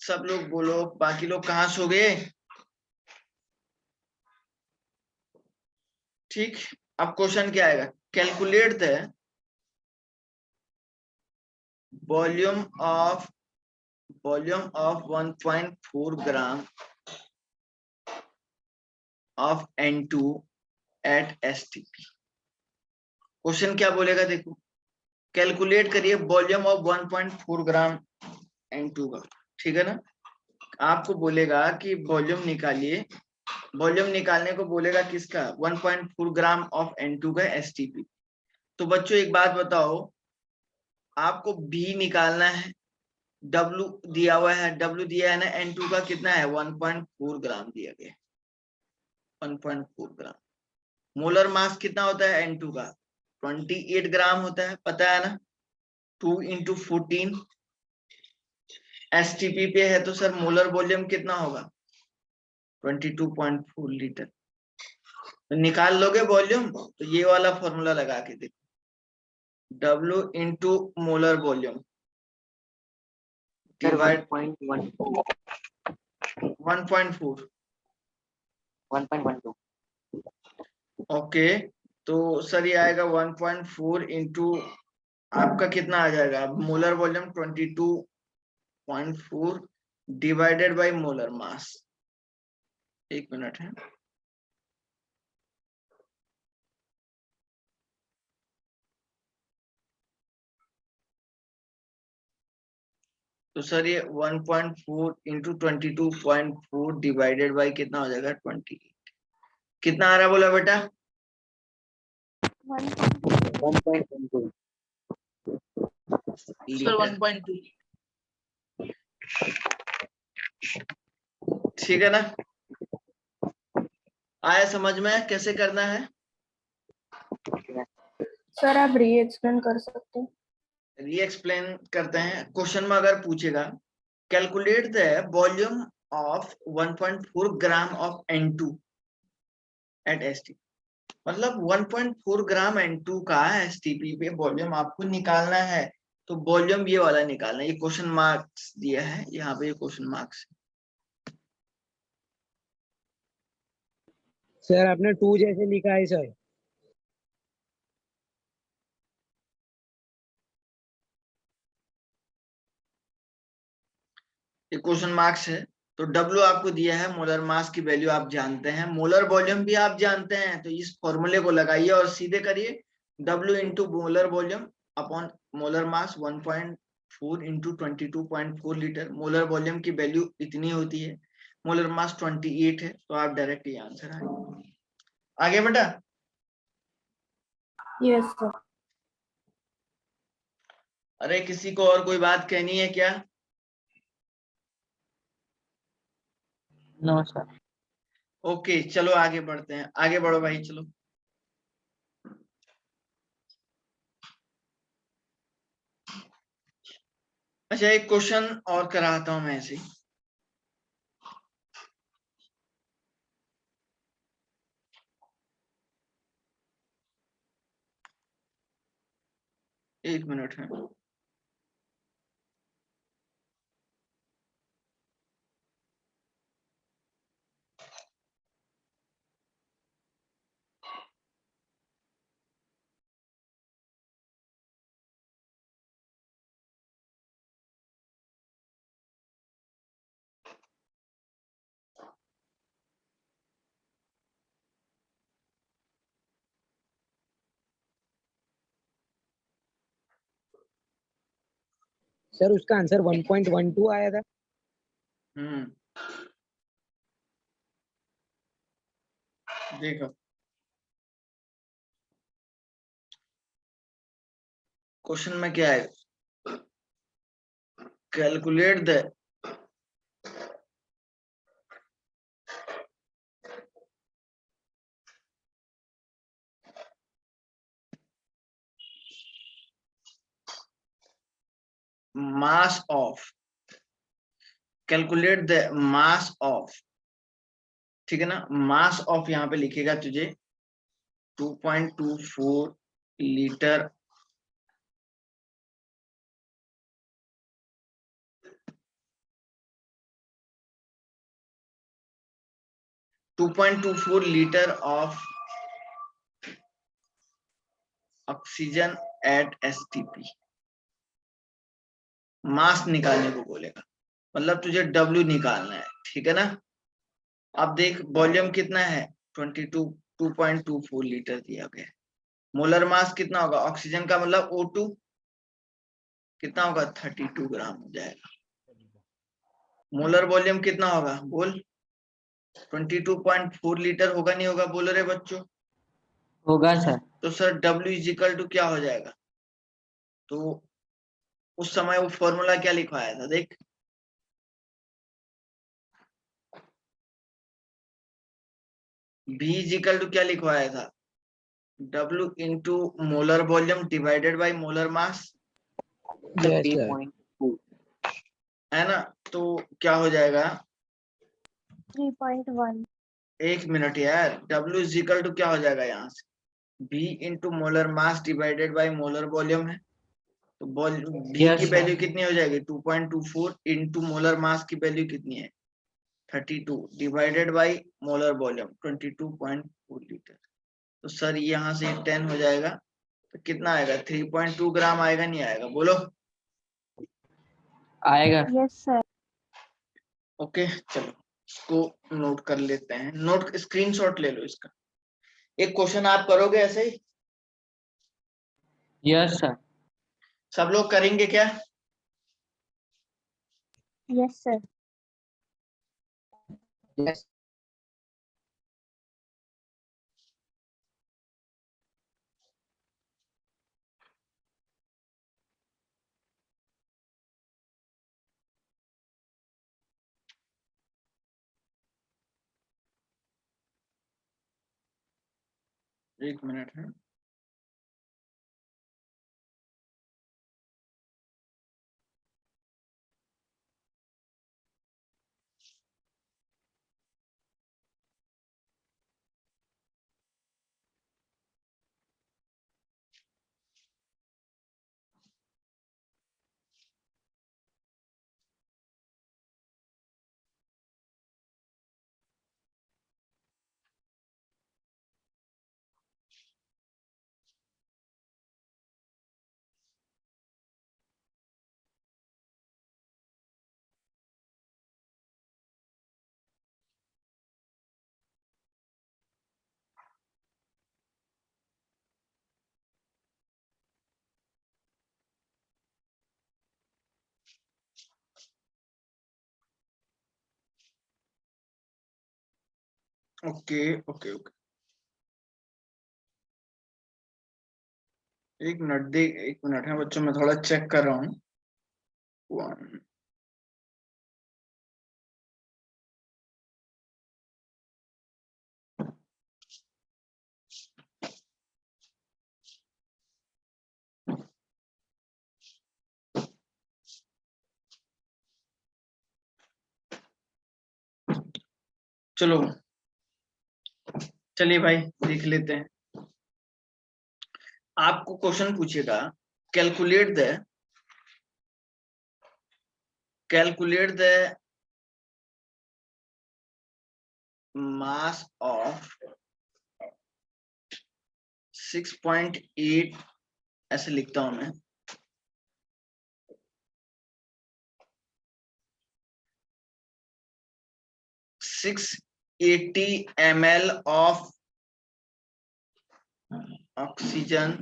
सब लोग बोलो, बाकी लोग कहाँ सो गए? ठीक, अब क्वेश्चन क्या आएगा? Calculate the volume of 1.4 gram of N2 at STP. Question क्या बोलेगा देखो, कैलकुलेट करिए वॉल्यूम ऑफ 1.4 ग्राम N2 का, ठीक है ना। आपको बोलेगा कि वॉल्यूम निकालिए, वॉल्यूम निकालने को बोलेगा किसका, 1.4 ग्राम ऑफ N2 का एसटीपी। तो बच्चों एक बात बताओ, आपको B निकालना है, W दिया हुआ है, W दिया है ना, N2 का कितना है 1.4 ग्राम दिया गया, 1.4 ग्राम। मोलर मास कितना होता है N2 का 28 ग्राम होता है, पता है ना, 2 × 14। एसटीपी पे है तो सर मोलर वॉल्यूम कितना होगा 22.4 लीटर। तो निकाल लोगे वॉल्यूम, तो ये वाला फॉर्मूला लगा के देखो, W × molar volume sir divide 1.12 okay. तो सर ये आएगा 1.4 इंटू आपका कितना आ जाएगा, molar volume 22.4 divided by molar mass. एक मिनट है, तो सर ये 1.4 इंटू 22.4 डिवाइडेड बाय कितना हो जाएगा 28। कितना आ रहा बोला बेटा 1.12 सर लीटर, 1.2। ठीक है ना। आया समझ में कैसे करना है। सर आप री एक्सप्लेन कर सकते हैं। री एक्सप्लेन करते हैं। क्वेश्चन में अगर पूछेगा calculate the volume of 1.4 gram of N2 at STP, मतलब 1.4 ग्राम N2 का एसटीपी पे वॉल्यूम आपको निकालना है। तो वॉल्यूम ये वाला निकालना है, ये क्वेश्चन मार्क्स दिया है यहाँ पे, ये क्वेश्चन मार्क्स। सर आपने 2 जैसे लिखा है सर। ये क्वेश्चन मार्क्स है। तो W आपको दिया है, मोलर मास की वैल्यू आप जानते हैं, मोलर वॉल्यूम भी आप जानते हैं, तो इस फॉर्मूले को लगाइए और सीधे करिए W into molar volume upon molar mass 1.4 into 22.4 litre. Molar volume की वैल्यू इतनी होती है, मोलर मास 28 है, तो आप डायरेक्ट ये आंसर आएगा। आगे बेटा, यस सर। अरे किसी को और कोई बात कहनी है क्या। No sir. ओके चलो आगे बढ़ते हैं, आगे बढ़ो भाई चलो। अच्छा एक क्वेश्चन और कराता हूं मैं ऐसे। एक मिनट है, सर उसका आंसर 1.12 आया था। देखो क्वेश्चन में क्या है, calculate the mass of, calculate the mass of, ठीक है ना। मास ऑफ यहाँ पे लिखेगा तुझे 2.24 litre litre of oxygen at STP. Mass निकालने को बोलेगा, मतलब तुझे W निकालना है, ठीक है ना। अब देख वॉल्यूम कितना है 22 2.24 लीटर दिया गया है। मोलर मास कितना होगा ऑक्सीजन का, मतलब O2 कितना होगा 32 ग्राम हो जाएगा। मोलर वॉल्यूम कितना होगा बोल, 22.4 लीटर होगा नहीं होगा, बोलो रे बच्चों। होगा सर। तो sir W is equal to क्या हो जाएगा, तो उस समय वो फॉर्मूला क्या लिखवाया था देख, V इज इक्वल टू क्या लिखवाया था, W into molar volume divided by molar mass, yes sir. 3.2 है ना। तो क्या हो जाएगा, 3.1. एक मिनट यार, W इज इक्वल टू क्या हो जाएगा यहाँ से, V into molar mass divided by molar volume है, तो V Yes, की sir. वैल्यू कितनी हो जाएगी 2.24 इंटू मोलर मास की वैल्यू कितनी है 32 divided by molar volume 22.4 litre. तो सर यहाँ से 10 हो जाएगा, तो कितना आएगा 3.2 ग्राम आएगा नहीं आएगा बोलो। आएगा। Yes, sir. ओके चलो इसको नोट कर लेते हैं, नोट स्क्रीनशॉट ले लो इसका। एक क्वेश्चन आप करोगे ऐसे ही, यस सर। सब लोग करेंगे क्या? Yes, sir. यस। एक मिनट है, ओके ओके ओके, एक मिनट दे, एक मिनट है बच्चों, मैं थोड़ा चेक कर रहा हूँ। One, चलो चलिए भाई देख लेते हैं। आपको क्वेश्चन पूछेगा, कैलकुलेट द मास ऑफ 6.8, ऐसे लिखता हूं मैं, 680 ml of oxygen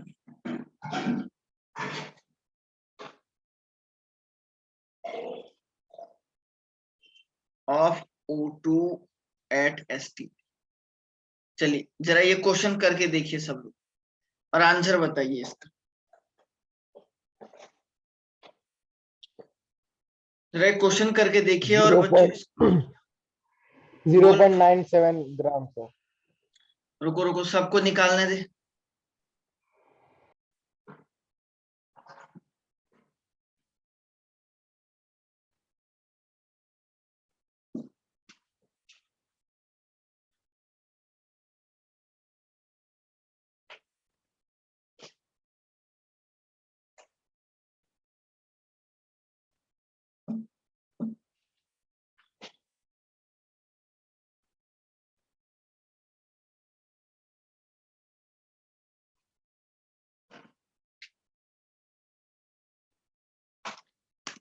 of O2 at ST। चलिए जरा ये क्वेश्चन करके देखिए सब लोग और आंसर बताइए इसका। जरा एक क्वेश्चन करके देखिए और बच्चों 0.97 ग्राम सर। रुको रुको सबको निकालने दे।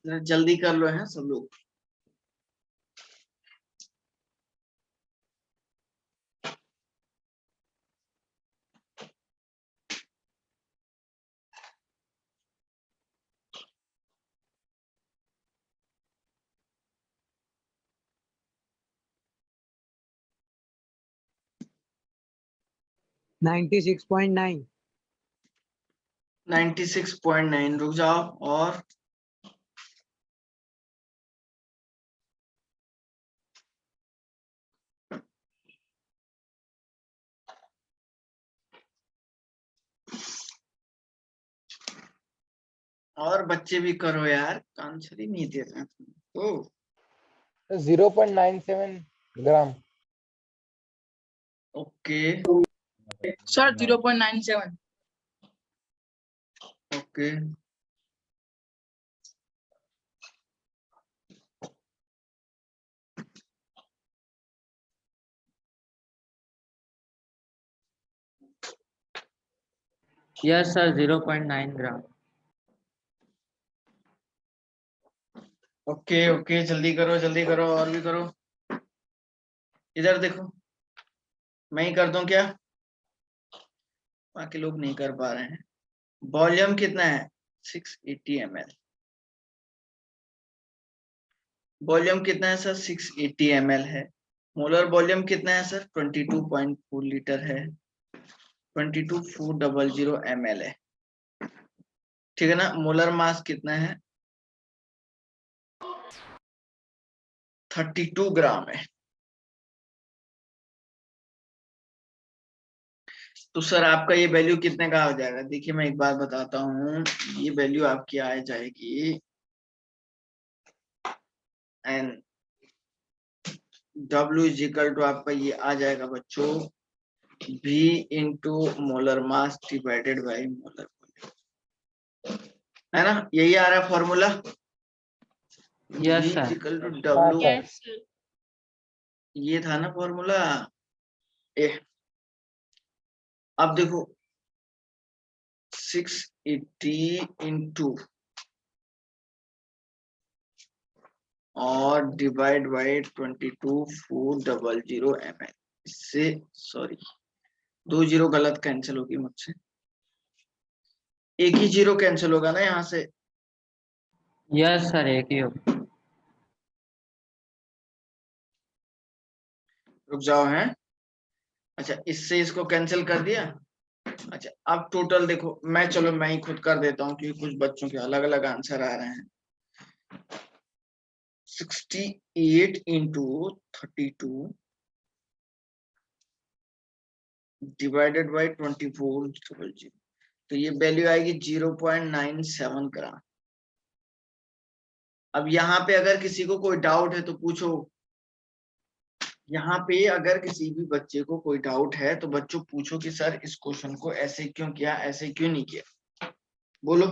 जरा जल्दी कर लो है सब लोग। 96.9. 96.9 रुक जाओ। और बच्चे भी करो यार, आंसर ही नहीं दे रहे तो। 0.97 gram. Okay sir 0.97. Okay yes sir 0.9 gram. Okay okay, जल्दी करो जल्दी करो, और भी करो। इधर देखो, मैं ही कर दूं क्या? बाकी लोग नहीं कर पा रहे हैं। वॉल्यूम कितना है? 680 ml। वॉल्यूम कितना है सर? 680 ml है। मोलर वॉल्यूम कितना है सर? 22.4 लीटर है। 22400 ml है, ठीक है ना। मोलर मास कितना है? 32 ग्राम है। तो सर आपका ये वैल्यू कितने का आ जाएगा? देखिए मैं एक बार बताता हूँ, ये वैल्यू आपकी आ जाएगी n W is equal to आपका ये आ जाएगा बच्चों V into molar mass divided by molar volume, है ना। यही आ रहा है formula. Yes V sir. Equal to W, Yes, sir. ये था ना फॉर्मूला। अब देखो 680 इंटू और डिवाइड बाई 22400 ml। इससे सॉरी 2 जीरो गलत कैंसिल होगी मुझसे, एक ही जीरो कैंसिल होगा ना यहाँ से। यस सर एक ही हो। रुक जाओ हैं। अच्छा इससे इसको कैंसिल कर दिया। अच्छा अब टोटल देखो, चलो मैं ही खुद कर देता हूँ क्योंकि कुछ बच्चों के अलग अलग आंसर आ रहे हैं। 68 इंटू 32 डिवाइडेड बाई 2400, तो ये वैल्यू आएगी 0.97 ग्राम। अब यहाँ पे अगर किसी को कोई डाउट है तो पूछो। यहाँ पे अगर किसी भी बच्चे को कोई डाउट है तो बच्चों पूछो कि सर इस क्वेश्चन को ऐसे क्यों किया, ऐसे क्यों नहीं किया, बोलो।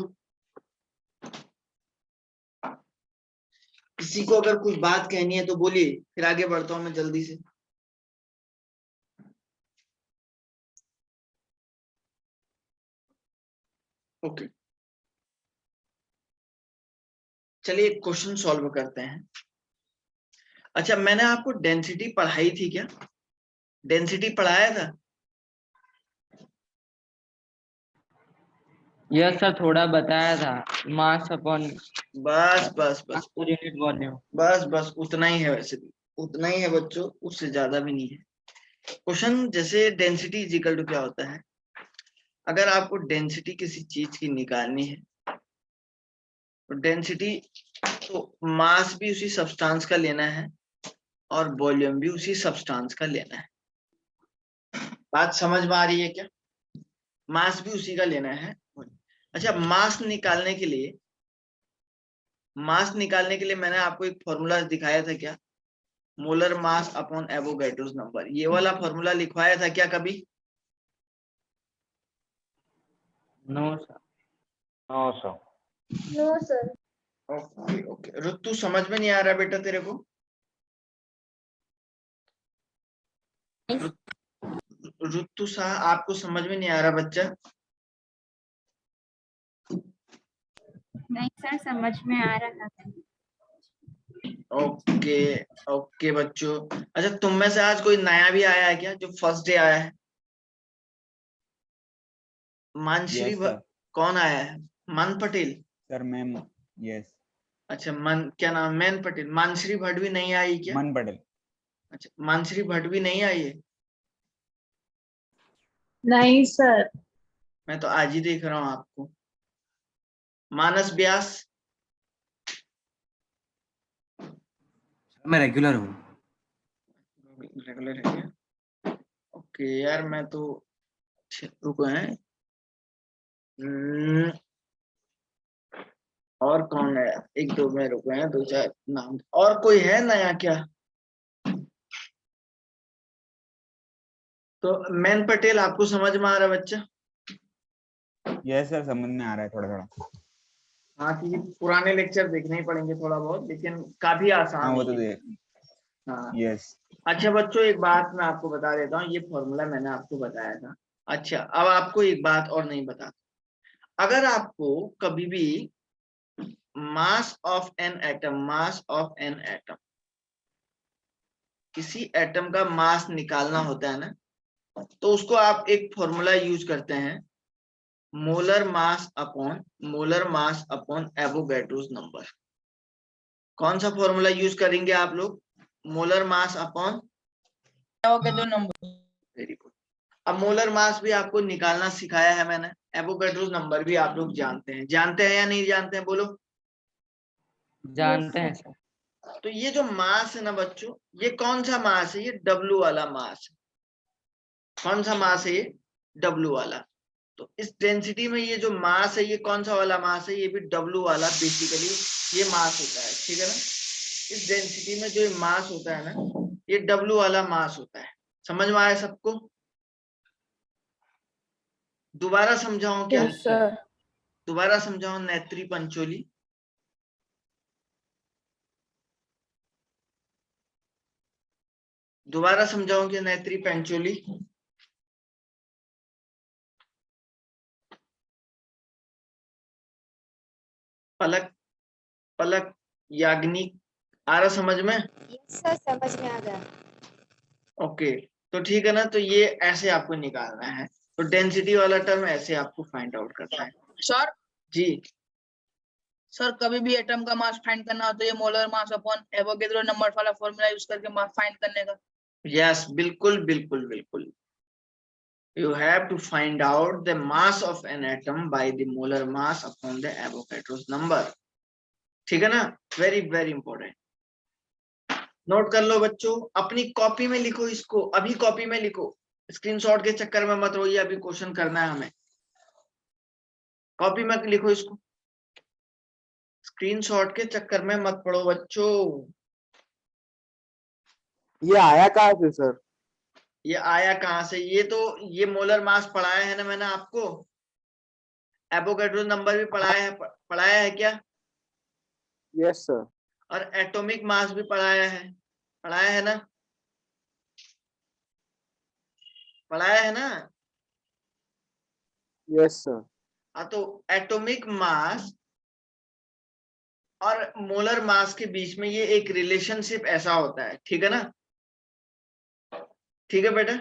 किसी को अगर कुछ बात कहनी है तो बोलिए, फिर आगे बढ़ता हूं मैं जल्दी से। ओके चलिए एक क्वेश्चन सॉल्व करते हैं। अच्छा मैंने आपको डेंसिटी पढ़ाई थी क्या? डेंसिटी पढ़ाया था? यस सर थोड़ा बताया था, मास अपॉन बस बस बस पर यूनिट वॉल्यूम। बस बस उतना ही है, वैसे भी उतना ही है बच्चों, उससे ज्यादा भी नहीं है। क्वेश्चन जैसे डेंसिटी इज इक्वल टू क्या होता है, अगर आपको डेंसिटी किसी चीज की निकालनी है तो डेंसिटी, तो मास भी उसी सब्सटेंस का लेना है और वॉल्यूम भी उसी सब्सटेंस का लेना है। बात समझ में आ रही है क्या? मास भी उसी का लेना है। अच्छा मास निकालने के लिए मैंने आपको एक फॉर्मूला दिखाया था क्या? Molar mass upon Avogadro's number, ये वाला फॉर्मूला लिखवाया था क्या कभी? No sir. No sir. No sir. Okay okay Ritu समझ में नहीं आ रहा बेटा तेरे को? ऋतु शाह आपको समझ में नहीं आ रहा बच्चा? नहीं सर समझ में आ रहा था। ओके ओके बच्चों। अच्छा तुम में से आज कोई नया भी आया है क्या, जो फर्स्ट डे आया है? मानश्री Yes, sir. कौन आया है? मन पटेल? Sir, ma'am. Yes. अच्छा मन क्या नाम? मैन पटेल। मानश्री भट्ट भी नहीं आई क्या? Man Patel. अच्छा मानश्री भट्ट भी नहीं आई है? नहीं सर। मैं तो आज ही देख रहा हूं आपको। मानस व्यास, मैं रेगुलर हूँ। रेगुलर है क्या? ओके यार, मैं तो रुको हैं। और कौन है? एक दो में रुको हैं, दो चार नाम। और कोई है नया क्या? तो मैन पटेल आपको समझ में आ रहा है बच्चा? यस सर, समझ में आ रहा है थोड़ा थोड़ा। हाँ, क्योंकि पुराने लेक्चर देखने ही पड़ेंगे थोड़ा बहुत, लेकिन काफी हाँ आसान वो है तो ये। देख। हाँ। यस। अच्छा बच्चों, एक बात मैं आपको बता देता हूँ, ये फॉर्मूला मैंने आपको बताया था। अच्छा, अब आपको एक बात और नहीं बता। अगर आपको कभी भी मास ऑफ एन एटम, किसी एटम का मास निकालना होता है ना, तो उसको आप एक फॉर्मूला यूज करते हैं, molar mass upon Avogadro's number. कौन सा फॉर्मूला यूज करेंगे आप लोग? Molar mass upon Avogadro number. Very good. अब मोलर मास भी आपको निकालना सिखाया है मैंने, एवोगैड्रोस नंबर भी आप लोग जानते हैं या नहीं जानते हैं? बोलो। जानते हैं सर। तो ये जो मास है ना बच्चों, ये कौन सा मास है? ये डब्लू वाला मास है। कौन सा मास है ये? डब्लू वाला। तो इस डेंसिटी में ये जो मास है, ये कौन सा वाला मास है? ये भी डब्लू वाला बेसिकली ये मास होता है, ठीक है ना? इस डेंसिटी में जो ये मास होता है ना, ये डब्लू वाला मास होता है। समझ में आया सबको? दोबारा समझाऊं क्या? Yes sir. दोबारा समझाऊं नेत्री पंचोली? दोबारा समझाऊं क्या नेत्री पंचोली? पलक, पलक, याग्निक, आ रहा समझ में? सर समझ में आ गया। ओके, तो ठीक है ना। तो ये ऐसे आपको निकालना है। तो डेंसिटी वाला टर्म ऐसे आपको फाइंड आउट करना है। सर जी सर, कभी भी एटम का मास फाइंड करना हो तो ये molar mass upon Avogadro number वाला फॉर्मूला यूज करके मास फाइंड करने का। यस, बिल्कुल बिल्कुल बिल्कुल। You have to find out the mass of an atom by the molar mass upon the Avogadro's number. ठीक है ना? Very very important. नोट कर लो बच्चों, अपनी कॉपी में लिखो इसको, अभी कॉपी में लिखो। स्क्रीनशॉट के चक्कर में मत रहिए, अभी क्वेश्चन करना है हमें। कॉपी में लिखो इसको, स्क्रीनशॉट के चक्कर में मत पड़ो बच्चों। ये आया कहाँ से सर? ये आया कहाँ से? ये तो ये मोलर मास पढ़ाया है ना मैंने आपको। एवोगैड्रो नंबर भी पढ़ाया है क्या? Yes sir. और एटॉमिक मास भी पढ़ाया है ना? पढ़ाया है ना? Yes sir. हाँ, तो एटॉमिक मास और मोलर मास के बीच में ये एक रिलेशनशिप ऐसा होता है, ठीक है ना? ठीक है बेटा,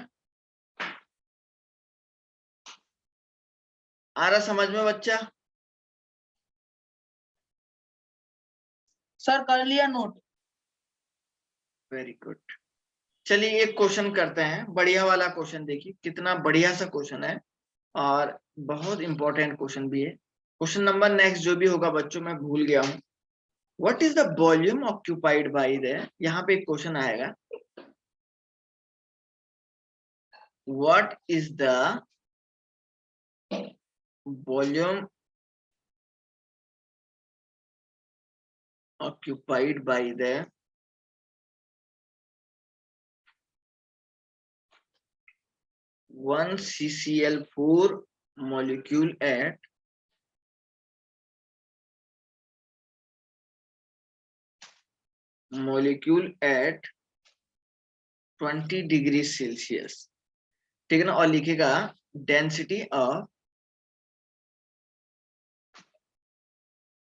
आ रहा समझ में बच्चा? सर कर लिया नोट। Very good. चलिए एक क्वेश्चन करते हैं, बढ़िया वाला क्वेश्चन। देखिए कितना बढ़िया सा क्वेश्चन है और बहुत इंपॉर्टेंट क्वेश्चन भी है। क्वेश्चन नंबर नेक्स्ट जो भी होगा बच्चों, मैं भूल गया हूं। What is the volume occupied by the, यहाँ पे एक क्वेश्चन आएगा, what is the volume occupied by the one CCl4 molecule at 20 degree Celsius, ठीक है ना? और लिखेगा डेंसिटी ऑफ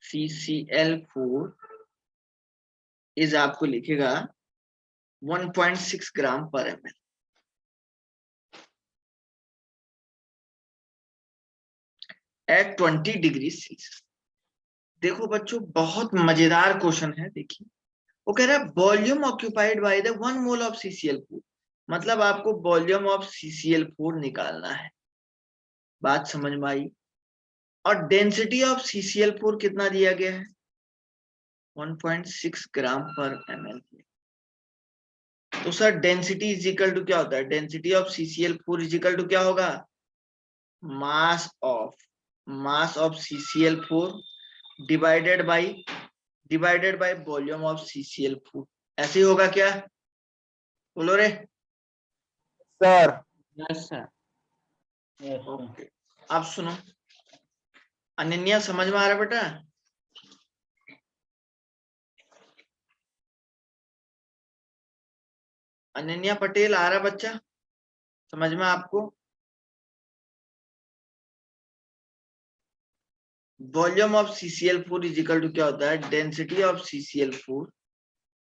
CCl4 इज, आपको लिखेगा 1.6 ग्राम पर ml एट 20 डिग्री सेल्सियस। देखो बच्चों, बहुत मजेदार क्वेश्चन है। देखिए वो कह रहा है volume occupied by the 1 mole of CCl4, मतलब आपको वॉल्यूम ऑफ CCl4 निकालना है। बात समझ में आई? और डेंसिटी ऑफ CCl4 कितना दिया गया है? 1.6 ग्राम पर ml। तो sir density is equal to क्या होता है? Density of CCl4 is equal to क्या होगा? Mass of CCl4 divided by volume of CCl4। ऐसे ही होगा क्या? बोलो रे। Sir yes sir. ओके, अब सुनो। अनन्या समझ में आ रहा है बेटा? अनन्या पटेल आ रहा बच्चा समझ में आपको? Volume of CCl4 is equal to क्या होता है? Density of CCl4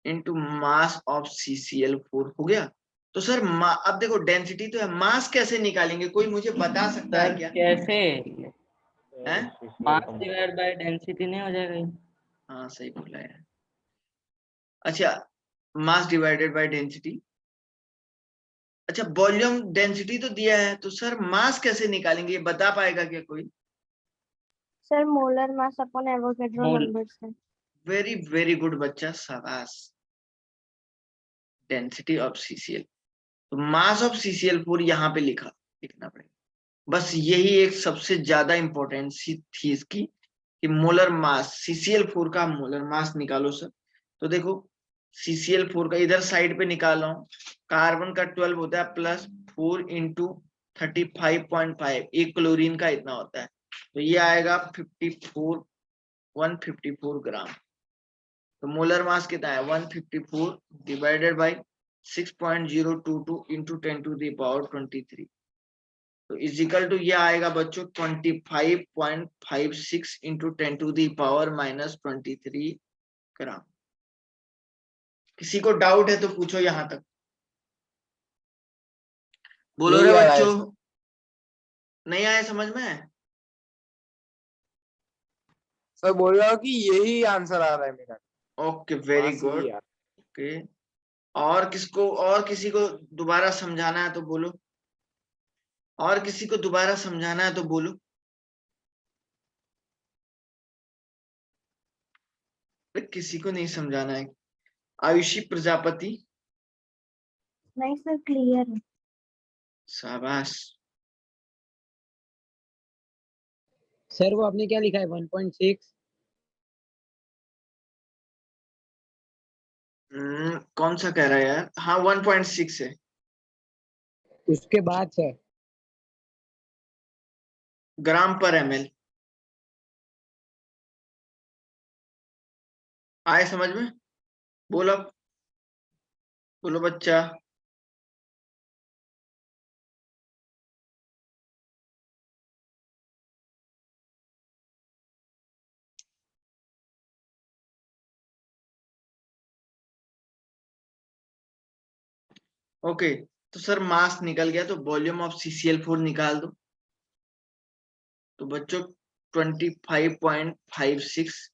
into mass of CCl4 हो गया। तो सर अब देखो डेंसिटी तो है, मास कैसे निकालेंगे? कोई मुझे बता सकता है सर क्या? कैसे? हैं? मास डिवाइड बाय डेंसिटी नहीं हो जाएगा ये? हाँ सही बोला है। अच्छा, मास डिवाइडेड बाय डेंसिटी। अच्छा, वॉल्यूम डेंसिटी तो दिया है, तो सर मास कैसे निकालेंगे? ये बता पाएगा क्या कोई? Sir molar mass upon Avogadro mole. Number से। वेरी वेरी गुड बच्चा, शाबाश। डेंसिटी ऑफ CCl, तो मास ऑफ CCl4 यहाँ पे लिखना पड़ेगा। बस यही एक सबसे ज्यादा इंपॉर्टेंट सी थी इसकी, कि मोलर मास CCl4 का मोलर मास निकालो सर। तो देखो CCl4 का इधर साइड पे निकाल रहा हूँ। कार्बन का 12 होता है प्लस 4 इंटू 35.5, एक क्लोरीन का इतना होता है, तो ये आएगा 154 ग्राम। तो मोलर मास कितना है? 154 डिवाइडेड बाई 6.022 इंटू 10⁻23। तो इजिकल टू ये आएगा बच्चों 25.56 इंटू 10⁻⁻23 ग्राम। किसी को डाउट है तो पूछो यहां तक। बोलो रे यही आ रहा है बच्चों, नहीं आए समझ में? सर बोल रहा हूँ कि यही आंसर आ रहा है मेरा। ओके वेरी मास गुड। यही आ ओके, और किसी को दोबारा समझाना है तो बोलो। और किसी को दोबारा समझाना है तो बोलो। किसी को नहीं समझाना है? आयुषी प्रजापति, नहीं सर क्लियर है। शाबाश। सर वो आपने क्या लिखा है 1.6? कौन सा कह रहा है यार? हाँ 1.6 है। उसके बाद सर ग्राम पर ml। आए समझ में? बोलो बोलो बच्चा। ओके, तो सर मास निकल गया, तो वॉल्यूम ऑफ CCl4 निकाल दो। तो बच्चों 25.56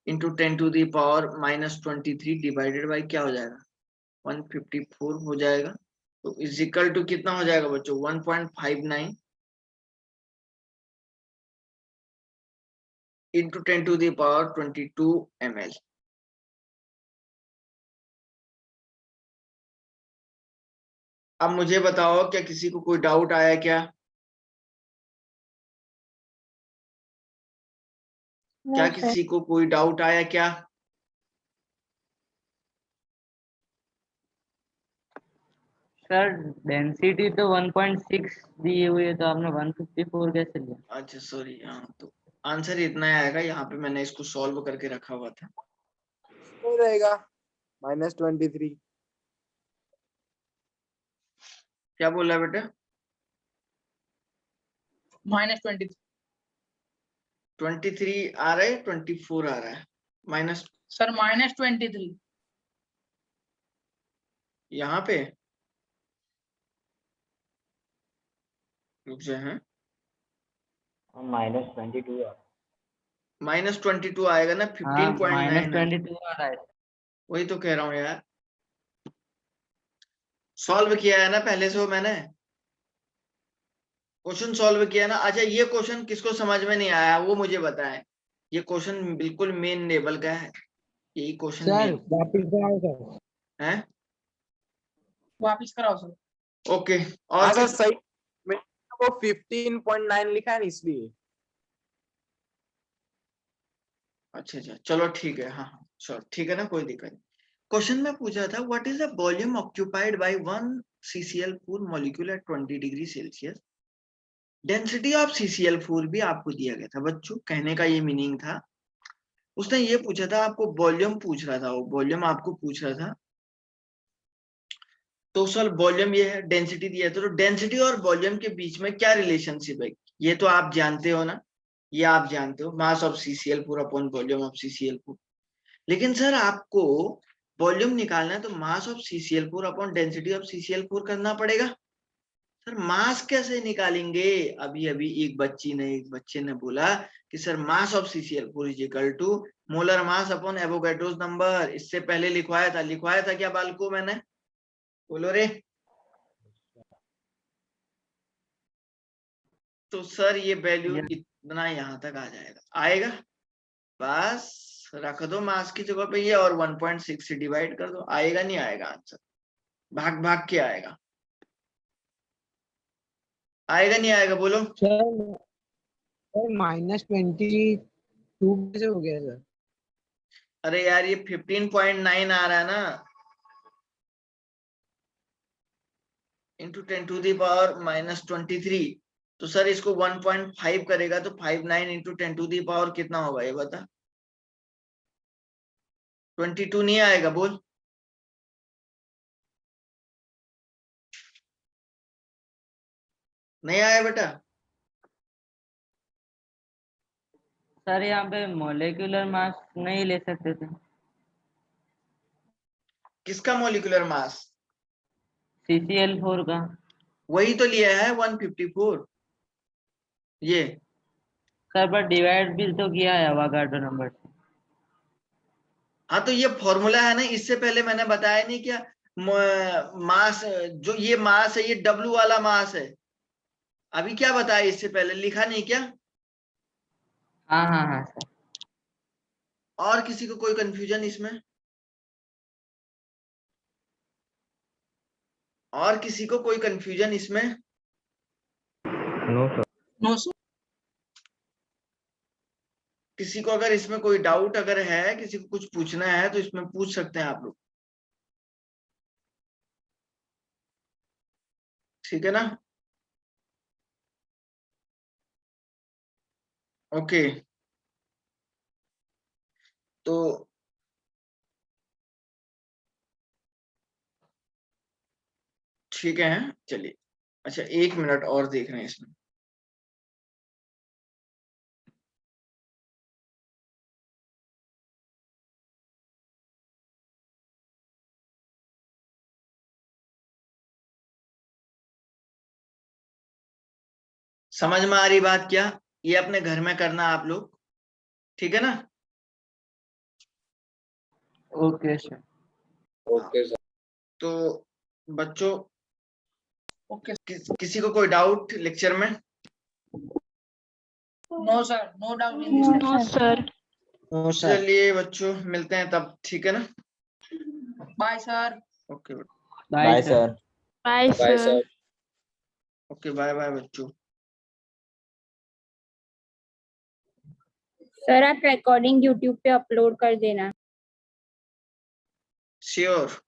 इंटू 10⁻⁻23 डिवाइडेड बाई क्या हो जाएगा? 154 हो जाएगा। तो इजिकल टू कितना हो जाएगा बच्चों? 1.59 इंटू 10⁻22 ml। अब मुझे बताओ, क्या किसी को कोई डाउट आया क्या? क्या नो सर। किसी को कोई डाउट आया क्या? सर डेंसिटी तो 1.6 दी हुई है, तो आपने 154 कैसे लिया? अच्छा सॉरी, हाँ तो आंसर इतना ही आएगा। यहाँ पे मैंने इसको सॉल्व करके रखा हुआ था। नहीं रहेगा -23। क्या बोला बेटा? -23। 23 आ रहा है, 24 आ रहा है? Minus sir -23। यहाँ पे रुक जाए हैं, -22 -22 आएगा ना? हाँ 15.9 है। -22 आ रहा है। वही तो कह रहा हूँ यार। सॉल्व किया है ना पहले से वो मैंने क्वेश्चन सॉल्व किया ना। अच्छा ये क्वेश्चन किसको समझ में नहीं आया वो मुझे बताएं। ये क्वेश्चन बिल्कुल मेन लेवल का है, यही क्वेश्चन सर मेन वापिस कराओ सर। है। वापिस कराओ सर। ओके हाँ और सर सही, मैंने वो 15.9 लिखा है ना इसलिए। अच्छा अच्छा चलो ठीक है, हाँ चलो ठीक है ना, कोई दिक्कत नहीं। क्वेश्चन में पूछा था what is the volume occupied by 1 CCl4 molecule eight 20 degree Celsius. Density of CCl4 भी आपको दिया गया था बच्चों, कहने का ये मीनिंग था। उसने ये पूछा था आपको वॉल्यूम पूछ रहा था, वो वॉल्यूम आपको पूछ रहा था। तो सर वॉल्यूम ये है, डेंसिटी दिया था, तो डेंसिटी और वॉल्यूम के बीच में क्या रिलेशनशिप है ये तो आप जानते हो ना, ये आप जानते हो, मास of CCl4 upon volume of CCl4। लेकिन सर आपको वॉल्यूम निकालना है तो मास of CCl4 upon density of CCl4 करना पड़ेगा। सर मास कैसे निकालेंगे, अभी अभी एक बच्चे ने बोला कि sir mass of CCl4 is equal to molar mass upon Avogadro's number. इससे पहले लिखवाया था क्या बालको मैंने, बोलो रे। तो सर ये वैल्यू इतना यहां तक आ जाएगा, आएगा, बस रख दो मास की जगह पे ये और 1.6 से डिवाइड कर दो, आएगा नहीं आएगा आंसर, भाग भाग के आएगा, आएगा नहीं आएगा बोलो। सर -22 कैसे हो गया सर? अरे यार ये 15.9 आ रहा है ना, इंटू 10⁻⁻23। तो सर इसको 1.5 करेगा तो 59 इंटू 10⁻, कितना होगा ये बता, 22 नहीं आएगा बोल। नहीं आया बेटा। सर यहाँ पे मोलिकुलर मास नहीं ले सकते थे? किसका मोलिकुलर मास? CCl4 का। वही तो लिया है 154 ये। सर पर डिवाइड भी तो किया है अवोगाड्रो नंबर से। हाँ तो ये फॉर्मूला है ना, इससे पहले मैंने बताया नहीं क्या, मास जो ये मास है ये W वाला मास है, अभी क्या बताया इससे पहले, लिखा नहीं क्या? हाँ हाँ हाँ सर। और किसी को कोई कंफ्यूजन इसमें, और किसी को कोई कंफ्यूजन इसमें? No sir. No sir. किसी को अगर इसमें कोई डाउट अगर है, किसी को कुछ पूछना है तो इसमें पूछ सकते हैं आप लोग, ठीक है ना। ओके तो ठीक है, चलिए। अच्छा 1 मिनट और देख रहे हैं इसमें। समझ में आ रही बात क्या, ये अपने घर में करना आप लोग, ठीक है ना। Okay sir. Okay sir. तो बच्चों ओके। किसी को कोई डाउट लेक्चर में? No sir, no doubt in this no sir. चलिए बच्चों मिलते हैं तब, ठीक है ना। Bye sir. Okay bye sir. Bye bye sir. Sir. Okay bye bye बच्चों। सर आप रिकॉर्डिंग यूट्यूब पे अपलोड कर देना। श्योर।